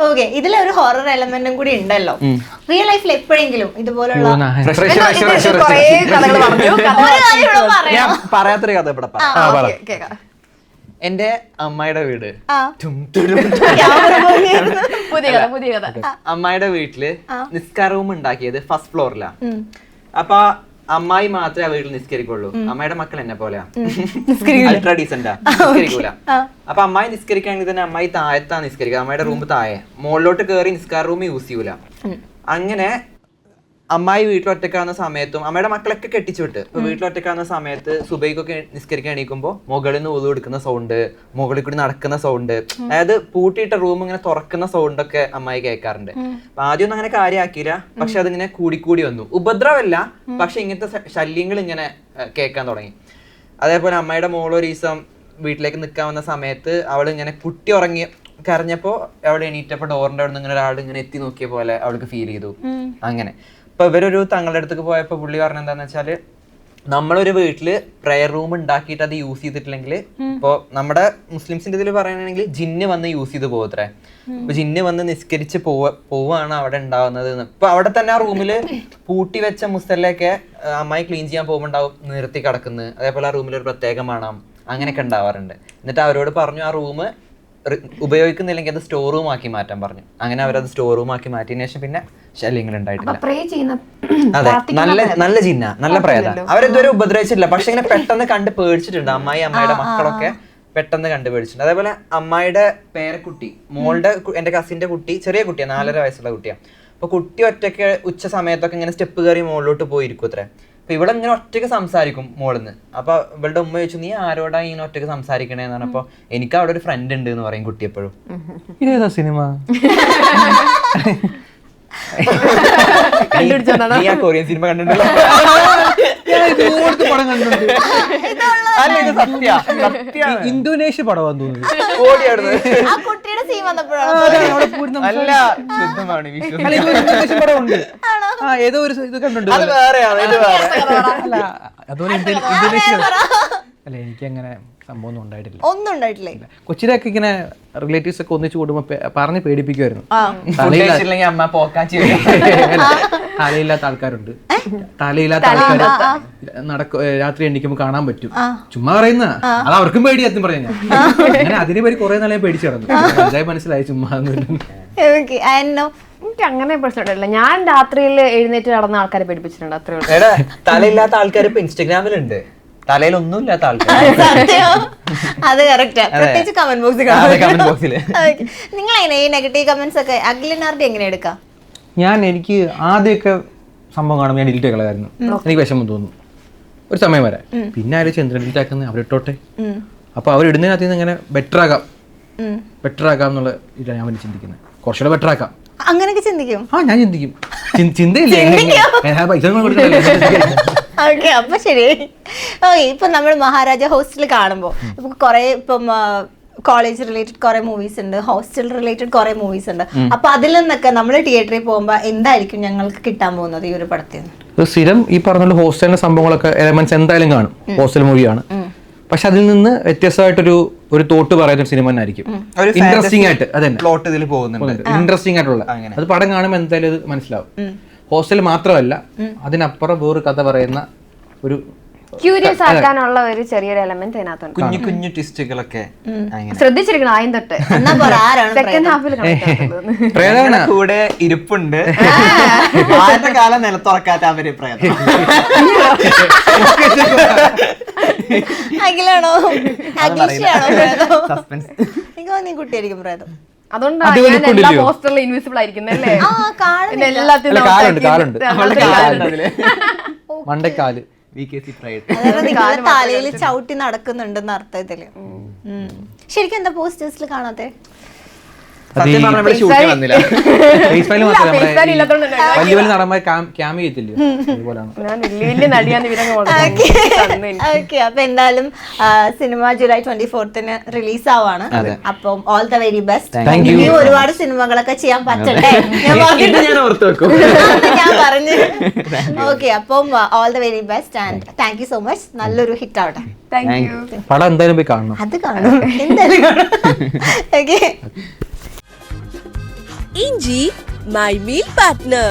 ഓക്കെ, ഇതിലൊരു ഹൊറർ എലമെന്റും കൂടി ഉണ്ടല്ലോ. റിയൽ ലൈഫിൽ എപ്പോഴെങ്കിലും ഇതുപോലുള്ള ഞാൻ പറയാത്തൊരു കഥ ഇവിടെ പറയാം. എന്റെ അമ്മായിയുടെ വീട് പുതിയ കഥ. അമ്മായിയുടെ വീട്ടില് നിസ്കാര റൂം ഉണ്ടാക്കിയത് ഫസ്റ്റ് ഫ്ലോറിലാ. അപ്പൊ അമ്മായി മാത്രമേ ആ വീട്ടിൽ നിസ്കരിക്കുള്ളൂ. അമ്മായിയുടെ മക്കൾ എന്നെ പോലെയാ, അൾട്രാ ഡീസന്റാ, നിസ്കരിക്കൂല. അപ്പൊ അമ്മായി നിസ്കരിക്കുകയാണെങ്കിൽ തന്നെ അമ്മായി താഴത്താ നിസ്കരിക്കുക. അമ്മായിയുടെ റൂം താഴെ, മുകളിലോട്ട് കയറി നിസ്കാര റൂം യൂസ് ചെയ്യൂല. അങ്ങനെ അമ്മായി വീട്ടിലൊറ്റക്കാവുന്ന സമയത്തും അമ്മയുടെ മക്കളൊക്കെ കെട്ടിച്ചു വിട്ട് ഇപ്പൊ വീട്ടിലൊറ്റക്കാവുന്ന സമയത്ത് സുബൈക്കൊക്കെ നിസ്കരിക്കാൻ എണീക്കുമ്പോൾ മുകളിൽ നിന്ന് ഒതു എടുക്കുന്ന സൗണ്ട്, മുകളിൽ കൂടി നടക്കുന്ന സൗണ്ട്, അതായത് പൂട്ടിയിട്ട റൂം ഇങ്ങനെ തുറക്കുന്ന സൗണ്ട് ഒക്കെ അമ്മായി കേൾക്കാറുണ്ട്. അപ്പൊ ആദ്യമൊന്നും അങ്ങനെ കാര്യമാക്കിയില്ല, പക്ഷെ അതിങ്ങനെ കൂടിക്കൂടി വന്നു. ഉപദ്രവമല്ല, പക്ഷെ ഇങ്ങനത്തെ ശല്യങ്ങൾ ഇങ്ങനെ കേൾക്കാൻ തുടങ്ങി. അതേപോലെ അമ്മയുടെ മോളൊരു ദിവസം വീട്ടിലേക്ക് നിൽക്കാൻ വന്ന സമയത്ത് അവൾ ഇങ്ങനെ കുട്ടി ഉറങ്ങി കരഞ്ഞപ്പോ അവിടെ എണീറ്റപ്പോ ഡോറിന്റെ അവിടെ നിന്ന് ഇങ്ങനെ ഒരാൾ ഇങ്ങനെ എത്തി നോക്കിയ പോലെ അവൾക്ക് ഫീൽ ചെയ്തു. അങ്ങനെ ഇപ്പൊ ഇവരൊരു തങ്ങളുടെ അടുത്തേക്ക് പോയപ്പോ പുള്ളി പറഞ്ഞ എന്താന്ന് വെച്ചാല്, നമ്മളൊരു വീട്ടില് പ്രയർ റൂം ഉണ്ടാക്കിയിട്ട് അത് യൂസ് ചെയ്തിട്ടില്ലെങ്കിൽ, ഇപ്പൊ നമ്മുടെ മുസ്ലിംസിന്റെ ഇതിൽ പറയുകയാണെങ്കിൽ ജിന്ന് വന്ന് യൂസ് ചെയ്ത് പോകത്രേ. ഇപ്പൊ ജിന്ന് വന്ന് നിസ്കരിച്ച് പോവാണ് അവിടെ ഉണ്ടാവുന്നത്. ഇപ്പൊ അവിടെ തന്നെ ആ റൂമില് പൂട്ടി വെച്ച മുസല്ലയൊക്കെ അമ്മായി ക്ലീൻ ചെയ്യാൻ പോകുമ്പോണ്ടാവും നിർത്തി കിടക്കുന്നത്. അതേപോലെ ആ റൂമിൽ ഒരു പ്രത്യേക മണം അങ്ങനെയൊക്കെ ഉണ്ടാവാറുണ്ട്. എന്നിട്ട് അവരോട് പറഞ്ഞു ആ റൂം ഉപയോഗിക്കുന്നില്ലെങ്കിൽ അത് സ്റ്റോർ റൂം ആക്കി മാറ്റാൻ പറഞ്ഞു. അങ്ങനെ അവരത് സ്റ്റോർ റൂം ആക്കി മാറ്റിയതിനു ശേഷം പിന്നെ ശല്യങ്ങൾ ഉണ്ടായിട്ടില്ല. അതെ, നല്ല ചിഹ്ന, നല്ല പ്രേത. അവരിതുവരെ ഉപദ്രവിച്ചിട്ടില്ല, പക്ഷെ ഇങ്ങനെ പെട്ടെന്ന് കണ്ട് പേടിച്ചിട്ടുണ്ട്. അമ്മായിയുടെ മക്കളൊക്കെ പെട്ടെന്ന് കണ്ട് പേടിച്ചിട്ടുണ്ട്. അതേപോലെ അമ്മായിയുടെ പേരക്കുട്ടി, മോളുടെ എന്റെ കസിന്റെ കുട്ടി, ചെറിയ കുട്ടിയാണ്, 4.5 വയസ്സുള്ള കുട്ടിയാണ്. അപ്പൊ കുട്ടി ഒറ്റയ്ക്ക് ഉച്ച സമയത്തൊക്കെ ഇങ്ങനെ സ്റ്റെപ്പ് കയറി മുകളിലോട്ട് പോയിരിക്കും അത്രേ. അപ്പൊ ഇവിടെ ഇങ്ങനെ ഒറ്റയ്ക്ക് സംസാരിക്കും മോളിന്ന്. അപ്പൊ ഇവളുടെ ഉമ്മ ചോദിച്ചു, നീ ആരോടാ ഇങ്ങനെ ഒറ്റയ്ക്ക് സംസാരിക്കണേന്ന് പറഞ്ഞപ്പോ, എനിക്ക് അവിടെ ഒരു ഫ്രണ്ട് ഉണ്ട് എന്ന് പറയും കുട്ടി എപ്പോഴും. ഇതേതാ സിനിമ? നീ ആ കൊറിയൻ സിനിമ കണ്ടിട്ടുണ്ടല്ലോ? ഇന്തോനേഷ്യ പടമാന്ന് തോന്നുന്നു. ആ കുട്ടിയുടെ സീൻ വന്നപ്പോഴാണ്. അല്ല, ശുദ്ധമാണ് ഏതോ ഒരു ഇത് കണ്ടുണ്ട്. അത് വേറെയാണ്, ഇത് വേറെ. അല്ല അതുപോലെ ഇന്തോനേഷ്യ അല്ല, എനിക്ക് അങ്ങനെ സംഭവം ഒന്നും ഉണ്ടായിട്ടില്ല. കൊച്ചിയിലൊക്കെ ഇങ്ങനെ റിലേറ്റീവ്സ് ഒക്കെ ഒന്നിച്ചു കൂടുമ്പോ പറഞ്ഞ് പേടിപ്പിക്കുമായിരുന്നു. അമ്മ പോക്കാച്ചി തലയില്ലാത്ത ആൾക്കാരുണ്ട്, തലയില്ലാത്ത ആൾക്കാർ രാത്രി എണ്ണിക്കുമ്പോ കാണാൻ പറ്റും. ചുമ്മാ പറയുന്ന അത് അവർക്കും പേടി എത്തും പറഞ്ഞ അങ്ങനെ അതിനെ പേര് കുറെ നാളെ പേടിച്ചു കിടന്നു. അതായി മനസ്സിലായി ചുമ്മാ. എനിക്ക് അങ്ങനെ പ്രശ്നമില്ല. ഞാൻ രാത്രിയിൽ എഴുന്നേറ്റ് നടന്ന ആൾക്കാരെ പേടിപ്പിച്ചിട്ടുണ്ട്, അത്രേ ഉള്ളൂ. തലയില്ലാത്ത ആൾക്കാർ ഇപ്പൊ ഇൻസ്റ്റാഗ്രാമിലുണ്ട്, തലയിലൊന്നും ഇല്ലാത്ത ആൾക്കാർ. അത് കറക്റ്റാ, പ്രത്യേകിച്ച് കമന്റ് ബോക്സിൽ. നിങ്ങൾ എങ്ങനെ ഈ നെഗറ്റീവ് കമന്റ്സ് ഒക്കെ അഖിലനാർഡി എങ്ങനെ എടുക്കാം? എനിക്ക് ആദ്യമൊക്കെ സംഭവം കാണുമ്പോൾ ഞാൻ ഡിലീറ്റ് കളയായിരുന്നു. എനിക്ക് വിഷമം തോന്നുന്നു ഒരു സമയം വരെ. പിന്നെ ആലോചിച്ച് എന്തിനാ ഡിലീറ്റ് ആക്കുന്നത്, അവരിട്ടോട്ടെ. അപ്പൊ അവരിടുന്നതിനകത്ത് നിന്ന് ഇങ്ങനെ ബെറ്റർ ആകാം എന്നുള്ള ഇതാണ് ഞാൻ വേണ്ടി ചിന്തിക്കുന്നത്. കുറച്ചുകൂടെ ബെറ്റർ ആക്കാം. അങ്ങനെയൊക്കെ ചിന്തിക്കും? ഞാൻ ചിന്തിക്കും. ചിന്തയില്ലേ, പൈസ ഓക്കെ, അപ്പൊ ശരി. ഓക്കെ, ഇപ്പൊ നമ്മൾ മഹാരാജ ഹോസ്റ്റലിൽ കാണുമ്പോ ഇപ്പൊ കൊറേ ഇപ്പം കോളേജ് റിലേറ്റഡ് കുറെ മൂവീസ് ഉണ്ട്, ഹോസ്റ്റൽ റിലേറ്റഡ് കുറെ മൂവീസ് ഉണ്ട്. അപ്പൊ അതിൽ നിന്നൊക്കെ നമ്മൾ തിയേറ്ററിൽ പോകുമ്പോ എന്തായിരിക്കും ഞങ്ങൾക്ക് കിട്ടാൻ പോകുന്നത് ഈ ഒരു പടത്തിൽ നിന്ന്? സ്ഥിരം ഈ പറഞ്ഞ ഹോസ്റ്റലിന്റെ സംഭവങ്ങളൊക്കെ എലമെന്റ്സ് എന്തായാലും കാണും. ഹോസ്റ്റൽ മൂവിയാണ്, പക്ഷെ അതിൽ നിന്ന് വ്യത്യസ്തമായിട്ടൊരു തോട്ട് പറയുന്ന ഒരു സിനിമ തന്നെ ആയിരിക്കും. ഇൻട്രസ്റ്റിംഗ് ആയിട്ട് പ്ലോട്ട് ഇതിൽ പോകുന്നുണ്ട്, ഇൻട്രസ്റ്റിംഗ് ആയിട്ടുള്ള അത് പടം കാണുമ്പോൾ എന്തായാലും അത് മനസ്സിലാവും. ഹോസ്റ്റൽ മാത്രമല്ല, അതിനപ്പുറം വേറൊരു കഥ പറയുന്ന ഒരു ക്യൂരിയസ് ആക്കാനുള്ള ഒരു ചെറിയൊരു എലമെന്റ് അതിനകത്തുണ്ട്. കുഞ്ഞു ട്വിസ്റ്റുകളൊക്കെ ശ്രദ്ധിച്ചിരിക്കണം ആദ്യം തൊട്ട്. സെക്കൻഡ് ഹാഫിൽ കൂടെ ഇരിപ്പുണ്ട്. ആദ്യത്തെ കാലം നിലത്തുറക്കാത്ത അവര് പ്രേതം. അഖിലാണോ അഖിഷയാണോ പ്രേതം? സസ്പെൻസ്. എനിക്ക് തോന്നി കുട്ടിയായിരിക്കും പ്രേതം. അതുകൊണ്ടാണ് അടിപൊളി ഞാൻ എല്ലാ കൊണ്ടില്ലയോ? പോസ്റ്ററിലും ഇൻവിസിബിൾ ആയിരിക്കുന്നല്ലേ ആ കാണുന്നില്ല. എല്ലാത്തിലും അല്ല, കാലുണ്ട്, കാലുണ്ട്. അവളുടെ കാലുണ്ട് അതില്. മണ്ടക്കാല് VKC pride. അതായത് നിങ്ങളെ തലയിൽ ചവിട്ടി നടക്കുന്നുണ്ടെന്ന് അർത്ഥം ഇതില്. ശരിക്കും എന്താ പോസ്റ്റേഴ്സിൽ കാണാത്തെ? സത്യം പറഞ്ഞാൽ ഇവിടെ ഷൂട്ടിന് വന്നില്ല. ഫേസ് ഫയൽ ഇല്ല, face value ഇല്ലാത്തതുകൊണ്ട് തന്നെ. വലിയ വലിയ നടന്മാർ ക്യാമി ചെയ്തില്ലേ അതുപോലാണ്. ഞാൻ വലിയ നടിയാന്ന് ഇവരങ്ങ് ഓക്കെ, അപ്പൊ എന്തായാലും സിനിമ ജൂലൈ 24 റിലീസ് ആവാണ്. അപ്പം all the very best. Thank you. ഇനിയും ഒരുപാട് സിനിമകളൊക്കെ ചെയ്യാൻ പറ്റട്ടെ. ഇത് ഞാൻ ഓർത്ത് വെക്കും. ഞാൻ പറഞ്ഞു. ഓക്കെ, അപ്പം all the very best and thank you so much. നല്ലൊരു ഹിറ്റ് ആവട്ടെ. Thank you. പടം എന്തായാലും പോയി കാണണം. അത് കാണും, എന്തായാലും കാണും. ഓക്കെ. ഇഞ്ചി മൈ മീൽ പാർട്ട്ണർ.